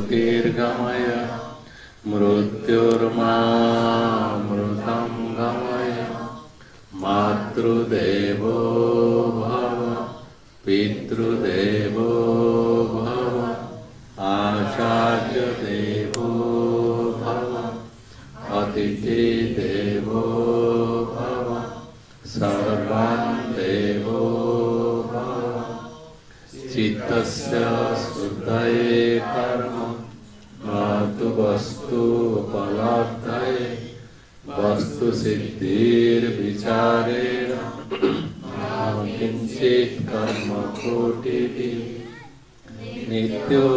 ज्योतिर्गमय मृत्युर्मामृतं गमय मातृदेवो भव पितृदेवो भव आचार्यदेवो भव अतिथिदेवो भव सर्वं देवो भव चित्तस्य शुद्धये कर्म मातु वस्तु उपलब्धये वस्तु सिद्धिर्विचारेण किंचित् कर्म कोटिभिः नित्यो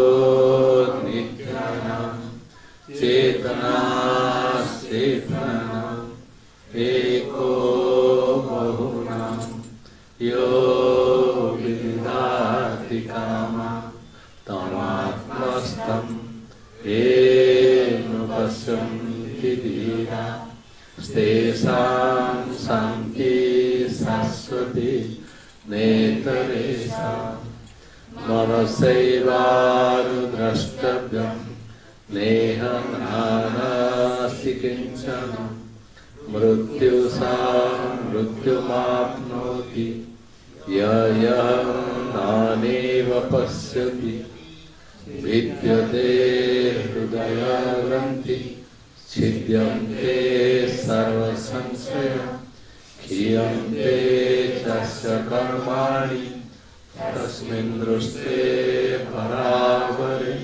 नित्यानां चेतनाश्चेतनाम् एको बहुनां यो विदधाति कामं तमात्मस्थं येन पश्यन्ति धीरा तेषां शान्ति शाश्वती नेतरेषां मनसैवानुद्रष्टव्यं नेह नानास्ति किञ्चन मृत्युसा मृत्युमाप्नोति यः नानेव पश्यति विद्यते हृदयग्रन्थि छिद्यन्ते सर्वसंशयः क्षीयन्ते तस्य कर्माणि तस्मिन् दृष्टे परावरे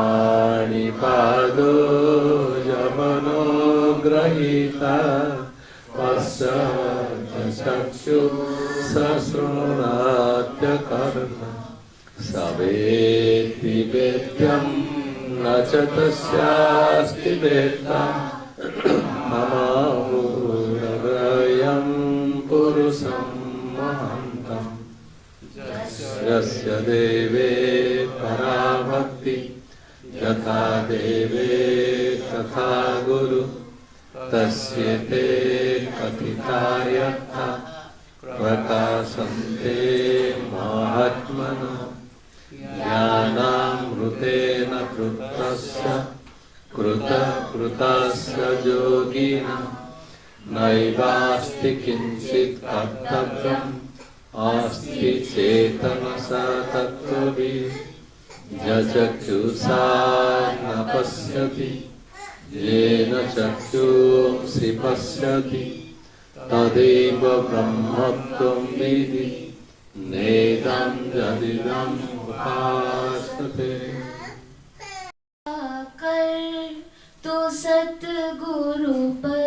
अपाणिपादो यमनो गृहीता पश्यत्यचक्षुः सशृणात्यकर्म स वेत्ति वेद्यं न च तस्यास्ति वेत्ता ममाहुरयं पुरुषं महान्तम् यस्य देवे पराभक्ति यथा देवे तथा गुरु तस्य ते कथिता यथा प्रकाशन्ते महात्मनः ज्ञानामृतेन कृतस्य योगिनः नैवास्ति किञ्चित् कर्तव्यम् अस्ति चेतनसा तत्त्वभिः यचक्षुषा न पश्यति येन चक्षुंसि पश्यति तदेव ब्रह्मत्वं विद्धि नेदं यदिदम् उपासते। तो सतगुरु पर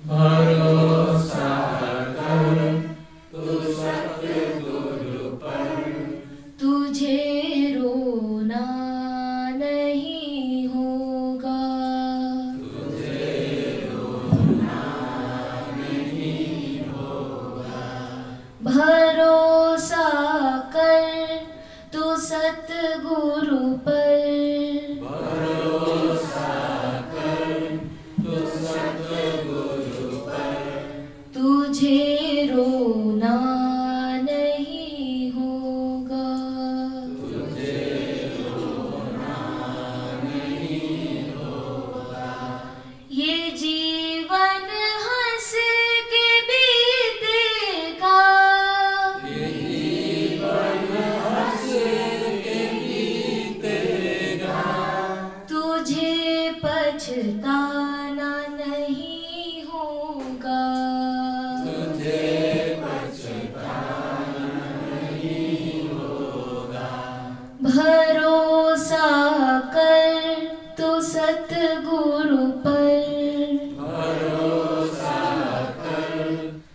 भरोसा कर तो सतगुरु पर तुझे रोना नहीं होगा तुझे रोना नहीं होगा भरोसा कर तो सतगुरु पर तुझे रोना नहीं होगा तुझे रोना नहीं होगा ये जीवन हंस के बीतेगा ये जीवन हंस के बीतेगा तुझे पछताना नहीं होगा भरोसा कर तो सतगुरु पर भरोसा कर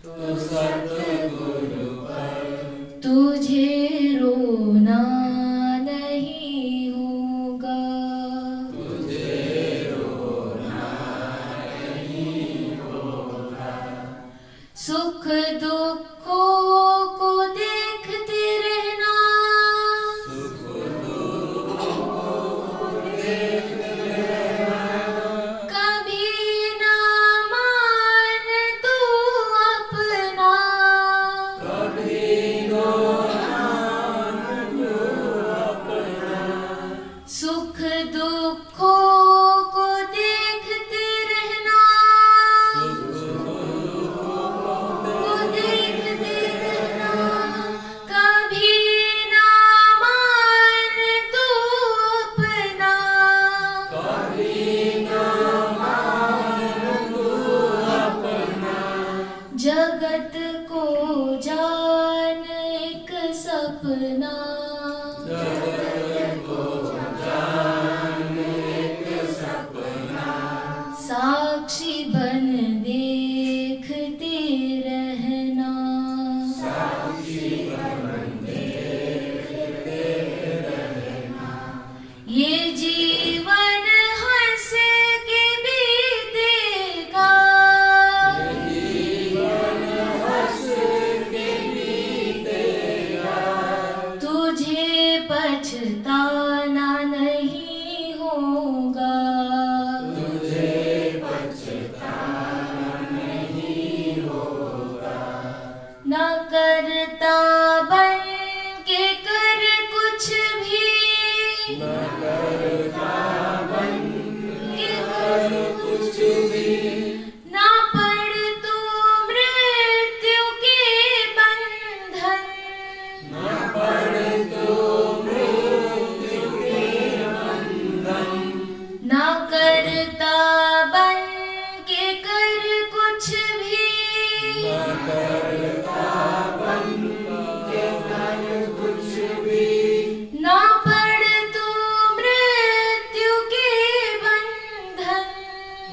तो सतगुरु पर तुझे रोना नहीं होगा तुझे रोना नहीं होगा सुख दुखों को देखते रहना सुख दुख ये जीवन हंस के बीतेगा, जीवन हंस के बीतेगा, तुझे पछताना नहीं होगा, तुझे पछताना नहीं होगा। ना करता बन के कर कुछ भी, न करता बन के कर कुछ भी, ना पड़ तू मृत्यु के बंधन, न पड़ तो मृत्यु के बंधन, ना करता बन के कर कुछ भी, न करता बन के कर कुछ भी, ना पड़ तू मृत्यु के बंधन,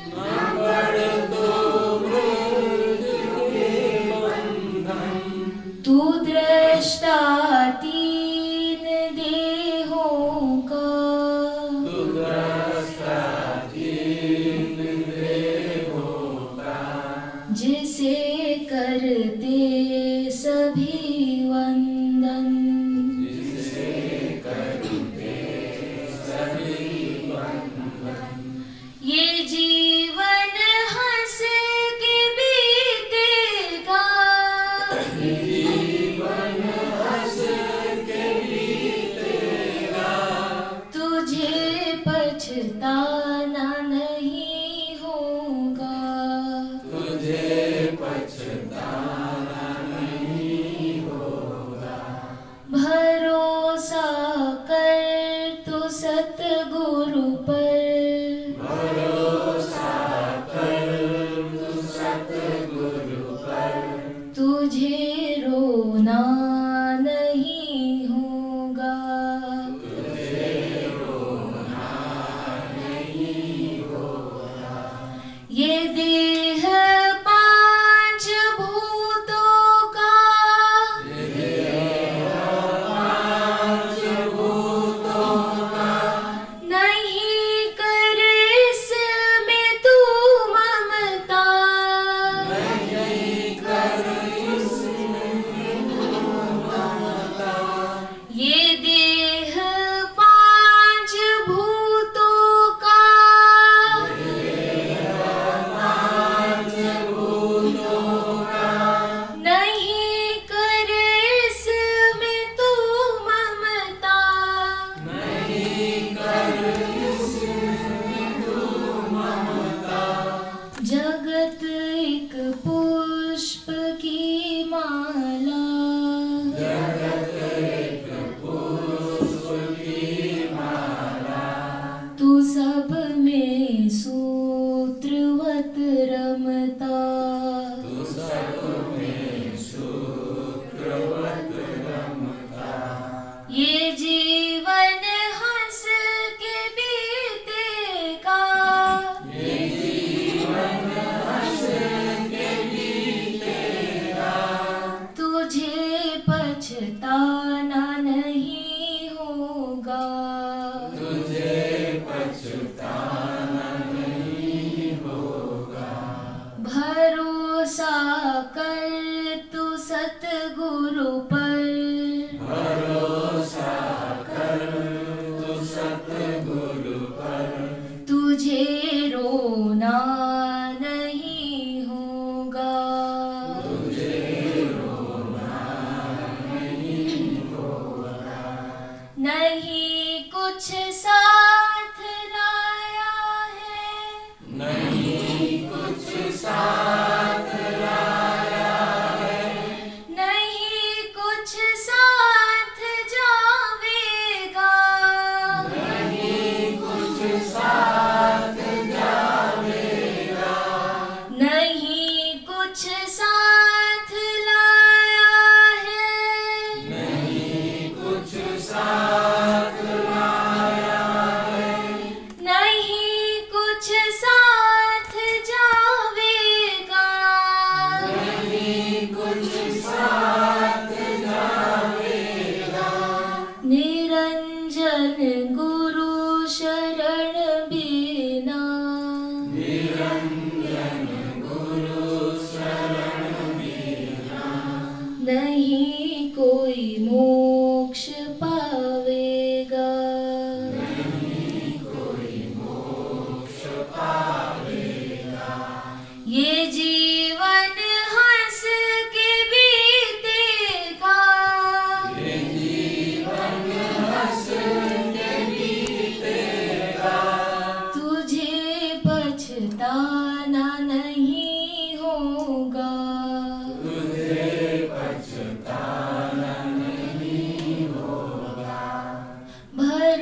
न पड़ तो मृत्यु के बंधन। तू दृष्टा तीन देहों का, तू दृष्टा तीन देहों का, जिसे करते सभी वंदन, जिसे करते सभी बंधन। ये जीवन हंस के बीतेगा, जीवन हंस के बीतेगा, तुझे पछताना नहीं होगा, तुझे पछताना नहीं होगा। भरोसा कर तू सतगुरु पर, भरोसा कर तू सतगुरु पर, तुझे रोना नहीं होगा, तुझे रोना नहीं होगा। ये देह पांच भूतों का, पांच भूतों का, नहीं कर इसमें तू ममता, नहीं कर इसमें ममता। ये देह पांच भूतों का, पांच भूतों का, नहीं कर इसमें तू ममता, नहीं कर इसमें तू ममता। जगत एक पुष्प की माला, जगत एक पुष्प की माला, तू सब में सूत्रवत रमता, तू सब में शुक्रवत रमता। ये जीवन हंस के बीतेगा, ये जीवन हंस के बीतेगा, तुझे पछताना नहीं होगा, तुझे पछताना नहीं होगा। भरोसा कर तू सतगुरु पर, भरोसा कर तू सतगुरु पर, तुझे रोना नहीं होगा, तुझे रोना नहीं होगा। नहीं कुछ साथ लाया है, नहीं कुछ साथ लाया है, नहीं कुछ साथ जावेगा, नहीं कुछ साथ जावेगा, नहीं कुछ साथ लाया है, नहीं कुछ साथ लाया है, नहीं कुछ साथ जावेगा, नहीं कुछ साथ जावेगा। निरंजन गुरु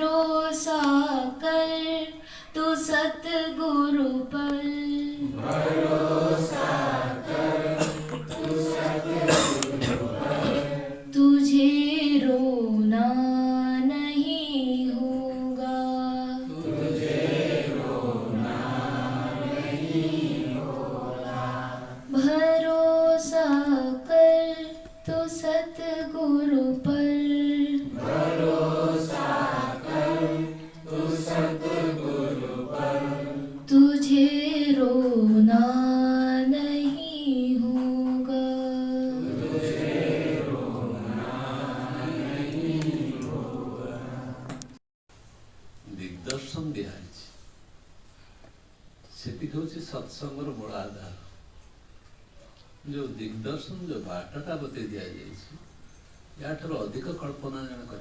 भरोसा कर तू सतगुरु पर, भरोसा कर तू सतगुरु पर, तुझे रोना नहीं होगा, तुझे रोना नहीं होगा। भरोसा कर तू सतगुरु पर, भरोसा कर तू सतगुरु पर, तुझे रोना नहीं होगा। तुझे रोना नहीं होगा। दिग्दर्शन दिखाई सेति हूँ सत्संगर मूल आधार। जो दिग्दर्शन जो बाटटा बते दि जाठार अधिक कल्पना जन कर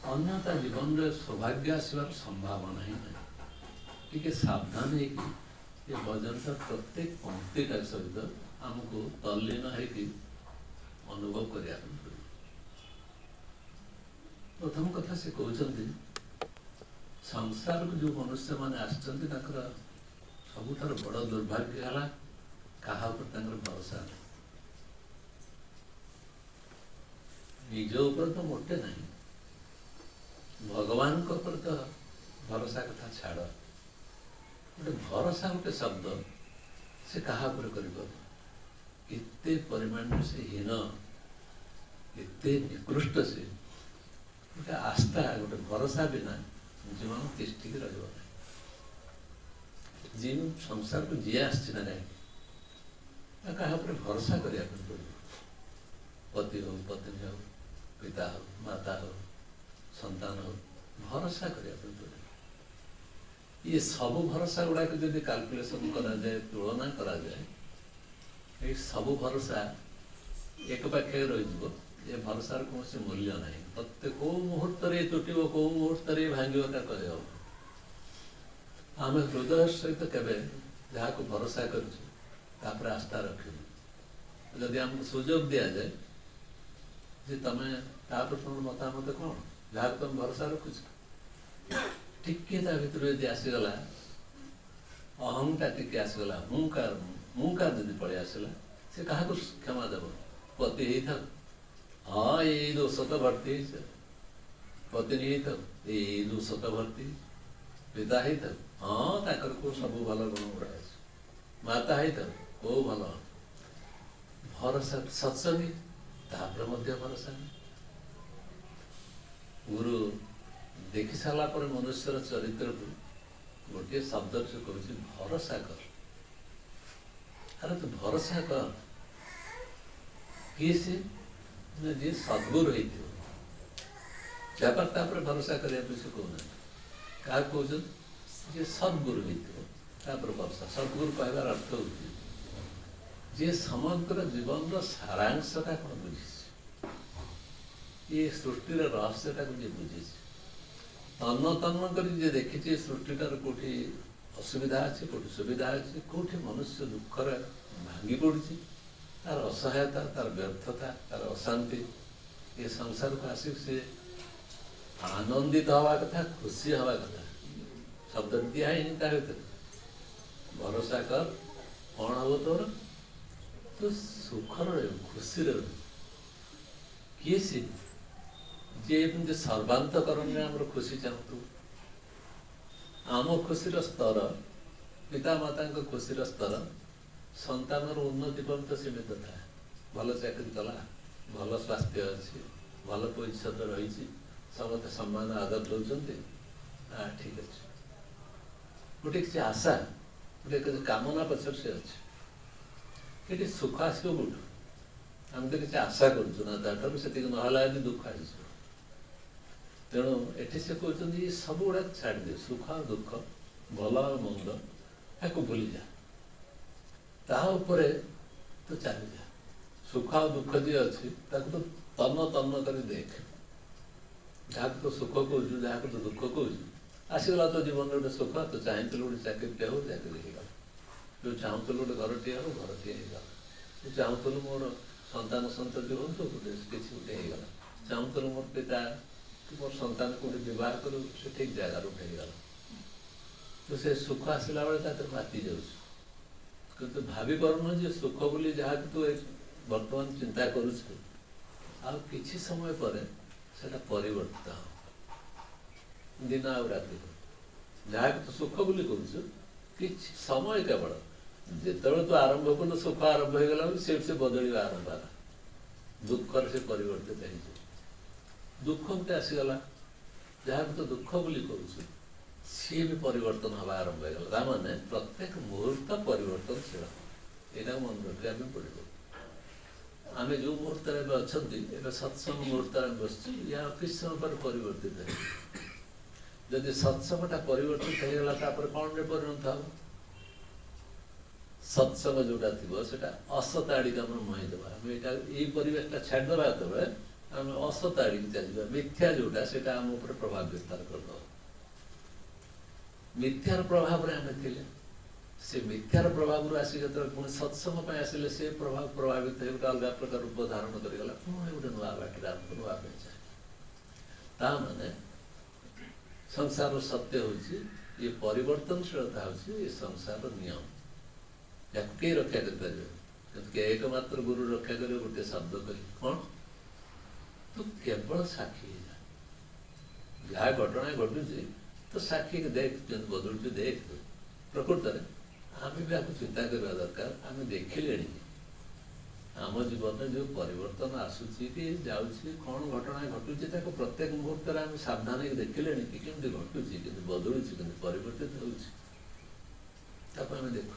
अन्य जीवन में सौभाग्य आसवार संभावना ही ना। टी सावधान हो भजनटा प्रत्येक पंक्तिटा सहित आमको तल्लीन हो अनुभव करने पड़े। प्रथम कथा से कहते संसार को जो मनुष्य मैंने आसर सबुठार बड़ दुर्भाग्य है क्या भरोसा नहीं। निज ऊपर तो मोटे नहीं, भगवान को ऊपर तो भरोसा कथा छाड़। गोटे भरोसा गोटे शब्द से क्या एते परिमाण से हीन एते निकृष्ट से गोटे आस्था गोटे भरोसा बिना जीवन तिष्ठिक रहा। जी संसार को जी आसना क्या भरोसा करने पड़े। पति हो पत्नी हो पिता हो माता हो संतान हो भरोसा करने पड़े। ये सब भरोसा गुड़ाक जब कैलकुलेशन करा जाए तुलना करा जाए ये सब भरोसा एक पाखे रही ये भरोसार कौन से मूल्य ना। प्रत्येक कौ मुहूर्त तुटब कौ मुहूर्त भांग कह आम हृदय सहित केवे जहाँ को भरोसा कर आस्था रखी जदि आमको सुजोग दि जाए जे तुम तुम मतामत कौन जहाँ तुम भरोसा रखुच टिके भर यदि आसीगला अहंटा टिके आसीगला मुकार जब पलि आसला से क्या क्षमा देव। पति ही था हाँ ये दोष तो भर्ती पत्नी ही था ये दोष तो भर्ती पिता ही था हाँ ताकर को सब भल गुण गुड़ा माता ही था को भल भरोसा सत्संगी भरोसा नहीं। गुरु देखि सारा पर मनुष्यर चरित्र को गोटे शब्द से कहूँ भरोसा कर। अरे तू भरोसा कर किए से जी सद्गुरु होपर भरोसा करने कहना क्या कौन जे सद्गुरु होपर भरोसा। सद्गुरु कहबार अर्थ हो जे समग्र जीवन सारांशटा कौन बुझी ये सृष्टिर रहस्यटा जी बुझी तन्न तन्न कर देखी सृष्टिटार कौटी असुविधा अच्छे कौटी सुविधा अच्छे कौटी मनुष्य दुखर भांगी पड़ी तार असहायता तार व्यर्थता तार अशांति ये संसार को आसिक से आनंदित हवा कथा खुशी हवा कथा शब्द दिया ही नहीं। भरोसा कर कौन हम तोर तो सुखर खुशी किए सी जे सर्वांतकरण में आम खुशी चाहतु आम खुशीर स्तर पिता माता खुशीर स्तर संतान उन्नति पर्यंत सीमित था। भल चाकरी कला भल स्वास्थ्य अच्छी भल पोजिशन रही समस्त सम्मान आदर दौरान ठीक अच्छे गोटे किसी आशा गोटे कामना पचर से अच्छे ये सुख आसो कौटू आम तो किसी आशा करूँ से ना दुख आस तेणु ये से कहते ये सब गुड़ा छाड़ दे सुख दुख भल और मंद या भूली जा ताऊपर तो चली जा सुख और दुख जी अच्छी तो तन्न तन्न कर देख जहाँ तो सुख कौच जहाँ तो दुख कौच आसगला तो जीवन गोटे सुख तो चाहूल गोटे चाकरी हो चाकरी होगा जो चाहूल गोटे घर टे हो घर टे होगा जो चाहूल मोर संतान संतति हो तो किसी गोटे होगा ଚାହୁଁଥିଲୁ ମୋର ପିତା କି ମୋର ସନ୍ତାନ କୋଉଠି ବିବାହ କରୁ, ସେ ଠିକ୍ ଜାଗାରୁ ଫେରିଗଲା। ତ ସେ ସୁଖ ଆସିଲା ବେଳେ ତା ଦେହରେ ମାତି ଯାଉଛି। କିନ୍ତୁ ଭାବି ପାରୁନୁ ଯେ ସୁଖ ବୋଲି ଯାହାକୁ ତୁ ବର୍ତ୍ତମାନ ଚିନ୍ତା କରୁଛୁ, ଆଉ କିଛି ସମୟ ପରେ ସେଟା ପରିବର୍ତ୍ତିତ ହେବ। ଦିନ ଆଉ ରାତି ଯାହାକୁ ତୁ ସୁଖ ବୋଲି କହୁଛୁ, କିଛି ସମୟ କେବଳ, ଯେତେବେଳେ ତୁ ଆରମ୍ଭ କଲୁ ସୁଖ ଆରମ୍ଭ ହେଇଗଲା ବୋଲି ସେଠି ସେ ବଦଳିବା ଆରମ୍ଭ ହେଲା। ଦୁଃଖରେ ସେ ପରିବର୍ତ୍ତିତ ହେଇଯିବ। ଦୁଃଖ ଗୋଟେ ଆସିଗଲା, ଯାହାକୁ ତୁ ଦୁଃଖ ବୋଲି କହୁଛୁ ସିଏ ବି ପରିବର୍ତ୍ତନ ହେବା ଆରମ୍ଭ ହେଇଗଲା। ତାମାନେ ପ୍ରତ୍ୟେକ ମୁହୂର୍ତ୍ତ ପରିବର୍ତ୍ତନଶୀଳ। ଏଇଟାକୁ ମନେ ରଖିବା ପାଇଁ ପଡ଼ିବ। ଆମେ ଯେଉଁ ମୁହୂର୍ତ୍ତରେ ଏବେ ଅଛନ୍ତି, ଏବେ ସତ୍ସଙ୍ଗ ମୁହୂର୍ତ୍ତରେ ଆମେ ବସିଛୁ, ୟା କିଛି ସମୟ ପରେ ପରିବର୍ତ୍ତିତ ହେଇଯିବ। ଯଦି ସତ୍ସଙ୍ଗଟା ପରିବର୍ତ୍ତିତ ହେଇଗଲା ତାପରେ କ'ଣରେ ପରିଣତ ହେବ? ସତ୍ସଙ୍ଗ ଯୋଉଟା ଥିବ ସେଟା ଅସତ ଆଡ଼ିକି ଆମେ ମୁହାଇଦେବା। ଆମେ ଏଇଟା ଏଇ ପରିବେଶଟା ଛାଡ଼ିଦେବା, ଯେତେବେଳେ ଆମେ ଅସତ ଆଡ଼ିକି ଚାଲିଯିବା। ମିଥ୍ୟା ଯୋଉଟା ସେଟା ଆମ ଉପରେ ପ୍ରଭାବ ବିସ୍ତାର କରିଦେବ। ମିଥ୍ୟାର ପ୍ରଭାବରେ ଆମେ ଥିଲେ, ସେ ମିଥ୍ୟାର ପ୍ରଭାବରୁ ଆସି ଯେତେବେଳେ ପୁଣି ସତ୍ସଙ୍ଗ ପାଇଁ ଆସିଲେ, ସେ ପ୍ରଭାବିତ ହେଇ ଗୋଟେ ଅଲଗା ପ୍ରକାର ରୂପ ଧାରଣ କରିଗଲା। ପୁଣି ଗୋଟେ ନୂଆ ବାଟରେ ଆମକୁ ନୂଆ ପାଇଁ ଚାଲେ। ତା ମାନେ ସଂସାରର ସତ୍ୟ ହେଉଛି, ଏ ପରିବର୍ତ୍ତନଶୀଳତା ହେଉଛି ଏ ସଂସାରର ନିୟମ। याक के रक्षा कर एकमात्र गुरु रक्षा कर गोटे शब्द कह कौन तू केवल साक्षी जहाँ घटना घटुची तो साक्षी के देख बदलुच देख प्रकृत आम भी आपको चिंता करवा दरकार। आम देखिले आम जीवन में जो परिवर्तन आसूची कि जाऊँगी कौन घटना घटुची प्रत्येक मुहूर्त आम सावधान देखिले कि केमती घटुची कि बदलुची कि परिवर्तित होउची देख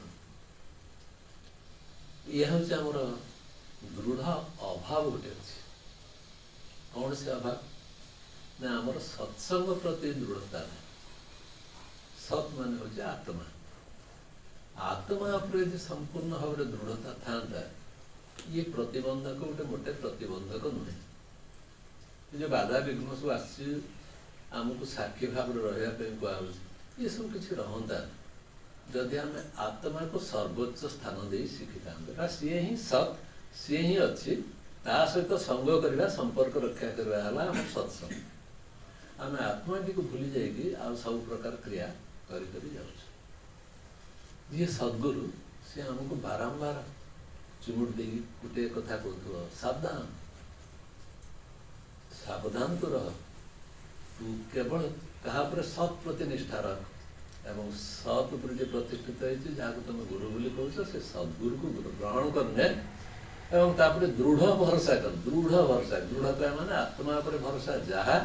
यह हूँ आमर दृढ़ अभाव गोटे अच्छे। कौन से अभाव ना आमर सत्संग प्रति दृढ़ता नहीं। सत मान हूँ आत्मा आत्मा पर यदि संपूर्ण भाव में दृढ़ता था ये प्रतिबंधक गोटे मोटे प्रतिबंधक नुहे। जो बाधा विघ्न सब आमको साक्षी भाव रहा कहुँ ये सब किसी रहता जदि आम आत्मा को सर्वोच्च स्थान दे शिखी था सी ही सत सी ही अच्छी ता सहित संग करवा संपर्क रक्षा करवा सत्संग। आम आत्मा टी को भूली जाइए आ सब प्रकार क्रिया करी जी सद्गुरु सी आमको बारंबार चिमुट दे गोटे कथा कहु सावधान सावधान तो रह तू केवल क्या सत प्रति निष्ठा रख एवं सत उपर जो प्रतिष्ठित है जहाँ तुम गुरु बोली कौच से सद्गुरु को ग्रहण करने एवं तापर दृढ़ भरोसा कर। दृढ़ भरोसा दृढ़ता माने आत्मा पर भरोसा जहाँ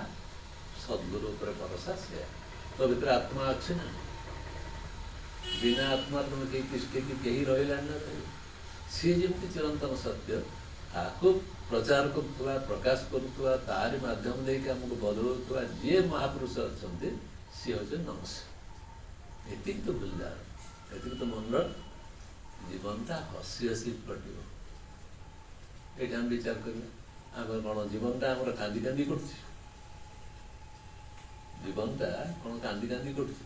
सद्गुरु पर भरोसा से तो भीतर आत्मा अच्छे ना बिना आत्मा तुम कहीं तिष्ठे कि कहीं रहा ना सी जमी चिरंतन सत्य आपको प्रचार करुवा प्रकाश करुवा तारी माध्यम देके आमको बदलुवा जी महापुरुष अच्छा सी हूँ नमस्कार। ये तो भूल जा ये तो मन जीवनटा हसी हसी कटो ये आम विचार करवा आम कौन जीवनटा आम कांदी कांदी कटुच जीवनटा कौन कांदी कांदी कटुच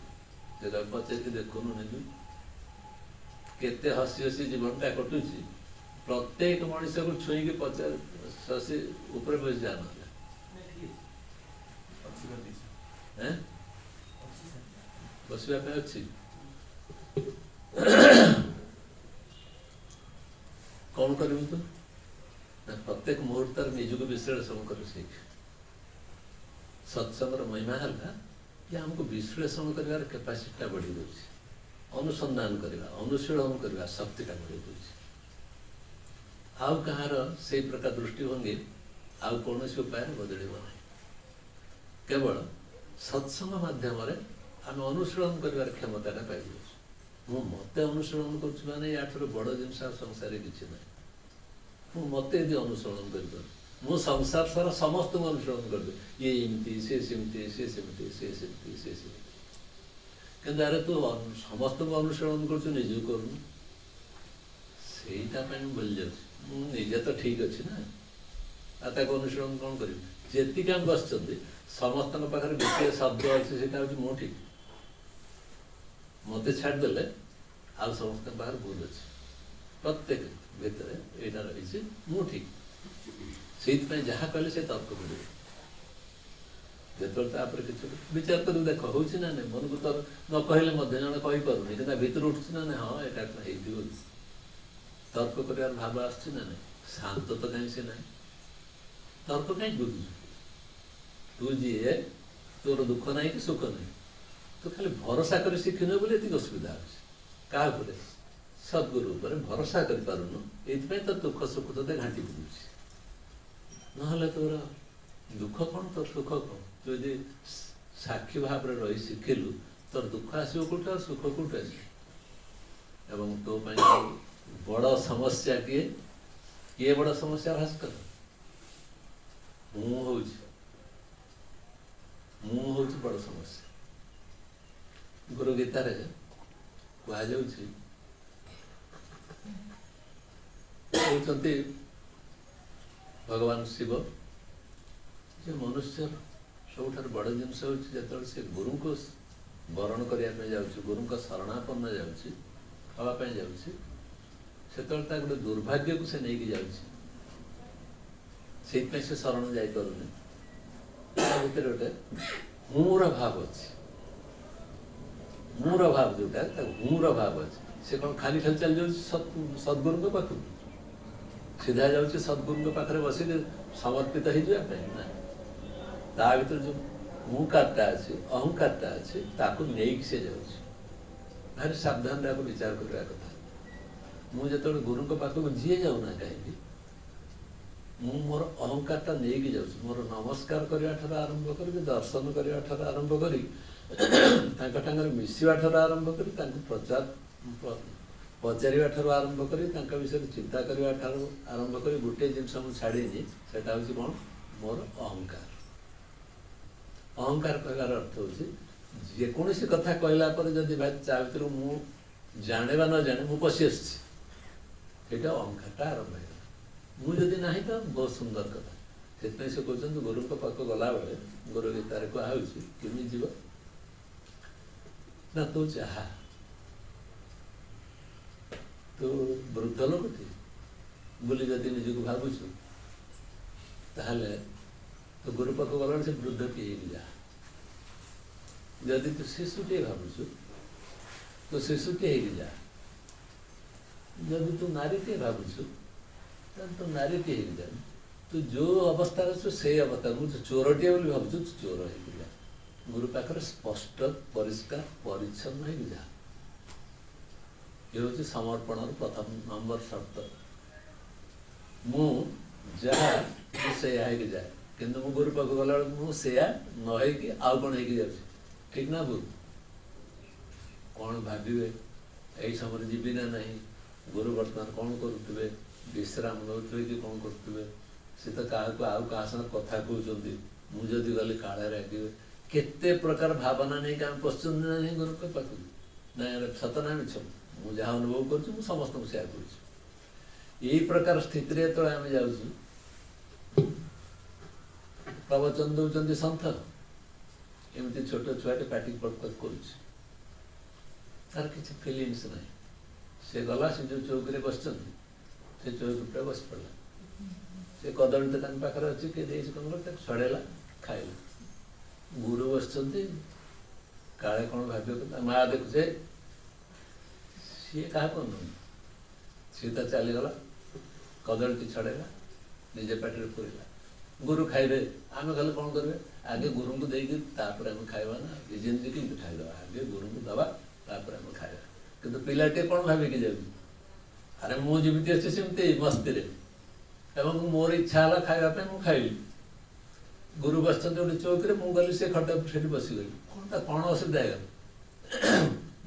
पचार देखुन निज केते हसी हसी जीवनटा कटुच प्रत्येक मनीष को छुई की पचार हसी ऊपर बस जाना बसवा अच्छी कौन कर तू प्रत्येक मुहूर्त निजक विश्लेषण कर सीख। सत्संगर महिमा है कि आमको विश्लेषण कर कैपेसिटी बढ़ी दूसरी अनुसंधान करवा अनुशीलन करवा शक्तिटा बढ़ी दूसरी आउ कहार से प्रकार दृष्टिभंगी आउ कौन उपाय बदल ना केवल सत्संग माध्यम आम अनुशीलन कर क्षमता पाई मत अनुशीलन कर या बड़ जिन संसार किसी ना मत यदि अनुसरण कर संसार सारा समस्त अनुसरण कर ये एमती सी सेमती सी सेमती सी सेमती सी सेमती कि अरे तू समस्त अनुसरण कर करूँ से बोली जाजे तो ठीक अच्छे ना अनुसरण कौन कर जी आम बस समस्त पाखे गोटे शब्द अच्छे से मो ठीक मत छाड़देले आउ समस्त पाखे भूल अच्छे प्रत्येक भितर यहाँ रही मु ठीक ସେଇଥିପାଇଁ ଯାହା କହିଲେ ସେ ତର୍କ କରିବେ। ଯେତେବେଳେ ତାପରେ କିଛି ବିଚାର କରିବୁ ଦେଖ ହେଉଛି ନା ନାହିଁ, ମନକୁ ତ ନ କହିଲେ ମଧ୍ୟ ଜଣେ କହିପାରୁନି କିନ୍ତୁ ଭିତରୁ ଉଠୁଛି ନା ନାହିଁ, ହଁ ଏଇଟା ତ ହେଇଥିବ। ତର୍କ କରିବାର ଭାବ ଆସୁଛି ନା ନାହିଁ, ଶାନ୍ତ ତ କାହିଁ ସେ ନାହିଁ, ତର୍କ କାହିଁ ବୁଝୁଛୁ? ତୁ ଯିଏ ତୋର ଦୁଃଖ ନାହିଁ କି ସୁଖ ନାହିଁ, ତୁ ଖାଲି ଭରସା କରି ଶିଖିନୁ ବୋଲି ଏତିକି ଅସୁବିଧା ହେଉଛି। କାହା ଉପରେ? ସଦ୍ଗୁରୁ ଉପରେ ଭରସା କରିପାରୁନୁ, ଏଇଥିପାଇଁ ତୋର ଦୁଃଖ ସୁଖ ତୋତେ ଘାଣ୍ଟି ପଡ଼ୁଛି। ନହେଲେ ତୋର ଦୁଃଖ କ'ଣ ତୋର ସୁଖ କ'ଣ? ତୁ ଯଦି ସାକ୍ଷୀ ଭାବରେ ରହି ଶିଖିଲୁ, ତୋର ଦୁଃଖ ଆସିବ କେଉଁଠୁ ଆଉ ସୁଖ କେଉଁଠୁ ଆସିବ? ଏବଂ ତୋ ପାଇଁ ବଡ଼ ସମସ୍ୟା କିଏ? କିଏ ବଡ଼ ସମସ୍ୟା ଭାସ୍କର? ମୁଁ ହେଉଛି ବଡ଼ ସମସ୍ୟା। ଗୁରୁ ଗୀତାରେ କୁହାଯାଉଛି, କହୁଛନ୍ତି ଭଗବାନ ଶିବ ଯେ ମନୁଷ୍ୟର ସବୁଠାରୁ ବଡ଼ ଜିନିଷ ହେଉଛି ଯେତେବେଳେ ସେ ଗୁରୁଙ୍କୁ ବରଣ କରିବା ପାଇଁ ଯାଉଛି, ଗୁରୁଙ୍କ ଶରଣାପନ୍ନ ଯାଉଛି, ହେବା ପାଇଁ ଯାଉଛି, ସେତେବେଳେ ତା ଗୋଟେ ଦୁର୍ଭାଗ୍ୟକୁ ସେ ନେଇକି ଯାଉଛି। ସେଇଥିପାଇଁ ସେ ଶରଣ ଯାଇପାରୁନି। ତା ଭିତରେ ଗୋଟେ ହୁଁର ଭାବ ଅଛି। ମୁଁର ଭାବ ଯୋଉଟା, ତାକୁ ହୁଁର ଭାବ ଅଛି। ସେ କ'ଣ ଖାଲି ଖାଲି ଚାଲି ଯାଉଛି ସଦ୍ଗୁରୁଙ୍କ ପାଖକୁ, ସିଧା ଯାଉଛି ସଦ୍ଗୁରୁଙ୍କ ପାଖରେ ବସିକି ସମର୍ପିତ ହେଇଯିବା ପାଇଁ ନା। ତା ଭିତରେ ଯୋଉ ମୁଁକାରଟା ଅଛି, ଅହଙ୍କାରଟା ଅଛି, ତାକୁ ନେଇକି ସେ ଯାଉଛି। ଭାରି ସାବଧାନରେ ତାକୁ ବିଚାର କରିବା କଥା। ମୁଁ ଯେତେବେଳେ ଗୁରୁଙ୍କ ପାଖକୁ ଯିଏ ଯାଉନା କାହିଁକି, ମୁଁ ମୋର ଅହଙ୍କାରଟା ନେଇକି ଯାଉଛି। ମୋର ନମସ୍କାର କରିବା ଠାରୁ ଆରମ୍ଭ କରିକି, ଦର୍ଶନ କରିବା ଠାରୁ ଆରମ୍ଭ କରି, ତାଙ୍କ ସାଙ୍ଗରେ ମିଶିବା ଠାରୁ ଆରମ୍ଭ କରି, ତାଙ୍କୁ ପଚାରିବା ଠାରୁ ଆରମ୍ଭ କରି, ତାଙ୍କ ବିଷୟରେ ଚିନ୍ତା କରିବା ଠାରୁ ଆରମ୍ଭ କରି ଗୋଟିଏ ଜିନିଷ ମୁଁ ଛାଡ଼ିନି, ସେଟା ହେଉଛି କ'ଣ? ମୋର ଅହଙ୍କାର। ଅହଙ୍କାର କହିବାର ଅର୍ଥ ହେଉଛି ଯେକୌଣସି କଥା କହିଲା ପରେ ଯଦି ତା ଭିତରୁ ମୁଁ ଜାଣେ ବା ନ ଜାଣେ ମୁଁ ପଶି ଆସିଛି, ସେଇଟା ଅହଙ୍କାରଟା ଆରମ୍ଭ ହେଇଗଲା। ମୁଁ ଯଦି ନାହିଁ ତ ବହୁତ ସୁନ୍ଦର କଥା। ସେଥିପାଇଁ ସେ କହୁଛନ୍ତି ଗୁରୁଙ୍କ ପାଖକୁ ଗଲାବେଳେ ଗୁରୁ ଗୀତାରେ କୁହାହେଉଛି କେମିତି ଯିବ ନା, ତୁ ଯାହା, ତୁ ବୃଦ୍ଧ ଲୋକଟି ବୋଲି ଯଦି ନିଜକୁ ଭାବୁଛୁ, ତାହେଲେ ତୁ ଗୁରୁ ପାଖକୁ ଗଲାବେଳେ ସେ ବୃଦ୍ଧଟି ହେଇକି ଯା। ଯଦି ତୁ ଶିଶୁଟିଏ ଭାବୁଛୁ, ତୁ ଶିଶୁଟିଏ ହେଇକି ଯା। ଯଦି ତୁ ନାରୀଟିଏ ଭାବୁଛୁ, ତାହେଲେ ତୁ ନାରୀଟିଏ ହେଇକି ଯା। ତୁ ଯୋଉ ଅବସ୍ଥାରେ ଅଛୁ ସେଇ ଅବସ୍ଥା। ମୁଁ ଚୋରଟିଏ ବୋଲି ଭାବୁଛୁ, ତୁ ଚୋର ହେଇକି ଯା। ଗୁରୁ ପାଖରେ ସ୍ପଷ୍ଟ ପରିଷ୍କାର ପରିଚ୍ଛନ୍ନ ହେଇକି ଯା। ଏ ହେଉଛି ସମର୍ପଣର ପ୍ରଥମ ନମ୍ବର ସର୍ତ୍ତ। ମୁଁ ଯାହା, ମୁଁ ସେଇଆ ହେଇକି ଯାଏ। କିନ୍ତୁ ମୁଁ ଗୁରୁ ପାଖକୁ ଗଲାବେଳକୁ ମୁଁ ସେଇଆ ନ ହେଇକି ଆଉ କ'ଣ ହେଇକି ଯାଉଛି? ଠିକ ନା ଭୁଲ? କ'ଣ ଭାବିବେ, ଏଇ ସମୟରେ ଯିବି ନା ନାହିଁ, ଗୁରୁ ବର୍ତ୍ତମାନ କ'ଣ କରୁଥିବେ, ବିଶ୍ରାମ ନେଉଥିବେ କି କ'ଣ କରୁଥିବେ, ସେ ତ କାହାକୁ ଆଉ କାହା ସାଙ୍ଗରେ କଥା କହୁଛନ୍ତି, ମୁଁ ଯଦି ଗଲି କାଳେ ରାଗିବେ, କେତେ ପ୍ରକାର ଭାବନା ନେଇକି ଆମେ ପଶୁଛନ୍ତି ନା ନାହିଁ ଗୁରୁଙ୍କ ପାଖକୁ? ନାଇଁ ସତ ନା ମିଛ? ମୁଁ ଯାହା ଅନୁଭବ କରୁଛି ମୁଁ ସମସ୍ତଙ୍କୁ ସେୟା କରୁଛି। ଏଇ ପ୍ରକାର ସ୍ଥିତିରେ ଯେତେବେଳେ ଆମେ ଯାଉଛୁ, ପ୍ରବଚନ ଦେଉଛନ୍ତି ସନ୍ଥ, ଏମିତି ଛୋଟ ଛୁଆଟେ ପାଟି ପଟପଟ କରୁଛି, ତାର କିଛି ଫିଲିଙ୍ଗସ୍ ନାହିଁ। ସେ ଗଲା, ସେ ଯେଉଁ ଚୌକିରେ ବସିଛନ୍ତି ସେ ଚୌକି ଉପରେ ବସି ପଡ଼ିଲା। ସେ କଦଳୀଟା ତାଙ୍କ ପାଖରେ ଅଛି, କିଏ ଦେଇଛି କ'ଣ କଲେ, ତାକୁ ଛଡ଼େଇଲା, ଖାଇଲା। ଗୁରୁ ବସିଛନ୍ତି, କାଳେ କ'ଣ ଭାବିବ, ମା ଦେଖୁଛେ, ସିଏ କାହାକୁ ଅନୁଭବ, ସିଏ ତ ଚାଲିଗଲା, କଦଳୀଟି ଛଡ଼େଇଲା, ନିଜେ ପାଟିରେ ପୁରେଇଲା। ଗୁରୁ ଖାଇବେ, ଆମେ ଗଲେ କ'ଣ କରିବେ? ଆଗେ ଗୁରୁଙ୍କୁ ଦେଇକି ତାପରେ ଆମେ ଖାଇବା ନା। ନିଜେ ନିଜେ କେମିତି ଖାଇଦେବା? ଆଗେ ଗୁରୁଙ୍କୁ ଦେବା, ତାପରେ ଆମେ ଖାଇବା। କିନ୍ତୁ ପିଲାଟିଏ କ'ଣ ଭାବିକି ଯାଉଛି, ଆରେ ମୁଁ ଯେମିତି ଅଛି ସେମିତି ମସ୍ତିରେ, ଏବଂ ମୋର ଇଚ୍ଛା ହେଲା ଖାଇବା ପାଇଁ, ମୁଁ ଖାଇଲି। ଗୁରୁ ବସିଛନ୍ତି ଗୋଟେ ଚୌକିରେ, ମୁଁ ଗଲି ସେ ଖଟ ସେଠି ବସିଗଲି, କ'ଣ ଅସୁବିଧା ହେଇଗଲା?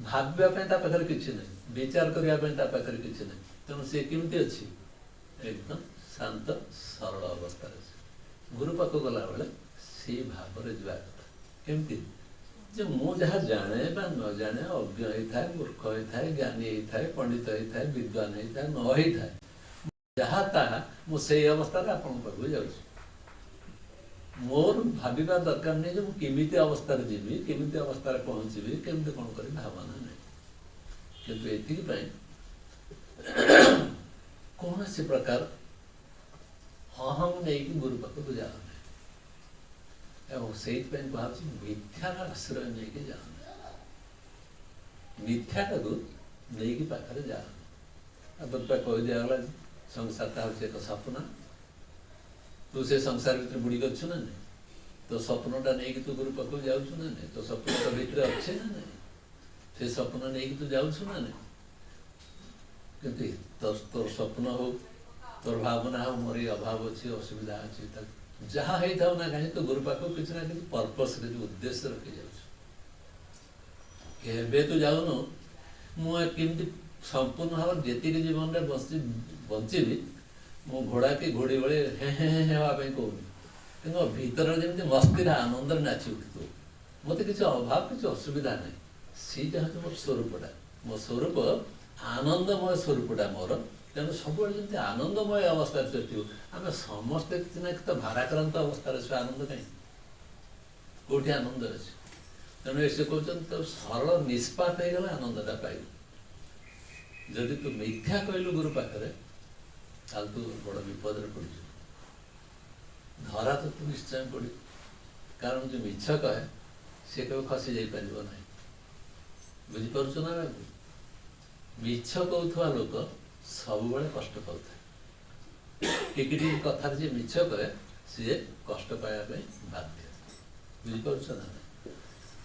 ଭାବିବା ପାଇଁ ତା ପାଖରେ କିଛି ନାହିଁ, ବିଚାର କରିବା ପାଇଁ ତା ପାଖରେ କିଛି ନାହିଁ। ତେଣୁ ସେ କେମିତି ଅଛି? ଏକଦମ ଶାନ୍ତ ସରଳ ଅବସ୍ଥାରେ ଅଛି। ଗୁରୁ ପାଖକୁ ଗଲାବେଳେ ସେଇ ଭାବରେ ଯିବା କଥା। କେମିତି? ଯେ ମୁଁ ଯାହା ଜାଣେ ବା ନ ଜାଣେ, ଅଜ୍ଞ ହେଇଥାଏ, ମୂର୍ଖ ହେଇଥାଏ, ଜ୍ଞାନୀ ହେଇଥାଏ, ପଣ୍ଡିତ ହେଇଥାଏ, ବିଦ୍ୱାନ ହେଇଥାଏ, ନ ହେଇଥାଏ, ଯାହା ତାହା ମୁଁ ସେଇ ଅବସ୍ଥାରେ ଆପଣଙ୍କ ପାଖକୁ ଯାଉଛି। ମୋର ଭାବିବା ଦରକାର ନାହିଁ ଯେ ମୁଁ କେମିତି ଅବସ୍ଥାରେ ଯିବି, କେମିତି ଅବସ୍ଥାରେ ପହଞ୍ଚିବି, କେମିତି କ'ଣ କରିବି, ଭାବନା ନାହିଁ। କିନ୍ତୁ ଏଥିପାଇଁ କୌଣସି ପ୍ରକାର ଅହଂ ନେଇକି ଗୁରୁ ପାଖକୁ ଯାଉନି ଏବଂ ସେଇଥିପାଇଁ କୁହାଯାଉଛି ମିଥ୍ୟାର ଆଶ୍ରୟ ନେଇକି ଯାଉନି ମିଥ୍ୟାଟାକୁ ନେଇକି ପାଖରେ ଯାଉନି ତୋତେ କହିଦିଆଗଲା ସଂସାରଟା ହେଉଛି ଏକ ସ୍ୱପ୍ନ ତୁ ସେ ସଂସାର ଭିତରେ ବୁଡ଼ିକି ଅଛୁ ନା ନାହିଁ तो स्वप्नटा नहीं कि तू गुरु पाखु जाऊछु ना नहीं तो स्वप्न तो भीतर अच्छे ना नहीं से स्वप्न नहीं कि तू जाऊछु ना नहीं क्योंकि तोर स्वप्न हो तोर भावना हो मोर अभाव अच्छी असुविधा अच्छी जहाँ है था ना कहीं तो गुरु पाखु किसी ना किसी पर्पस रे जो उद्देश्य रखी जाऊछु केबे तू जाऊनु मु केमती संपूर्ण भाव जेतिक जीवन रे बंचिबी मो घोड़ा की घोड़ी बड़े हे भाई कहूनी कि भीतर जमी मस्ती आनंद नाची उठू मत किसी अभाव किसी असुविधा ना सीटा हूँ मोर स्वरूपटा मो स्वरूप आनंदमय स्वरूपटा मोर तेणु सब जमी आनंदमय अवस्था सृष्टि आम समस्ते किसी ना कि भाराक्रांत अवस्था आनंद कहीं कौटी आनंद अच्छे तेणु से कहते तो सरल निष्पात हो आनंदटा पाइबू जदि तू मिथ्या कहलु गुरु पाखे ताल तू बड़ विपद पड़ धरा तो तू निश्चय पड़ कारण जो मिछ कहे सी कभी खसी जा पार ना बुझीपार ना बाबू मिछ कहूवा लोक सब बड़े कष्ट पाता टिकी कथार जी मिछ कहे सी कष्ट पाइबा बाध्य बुझीपार ना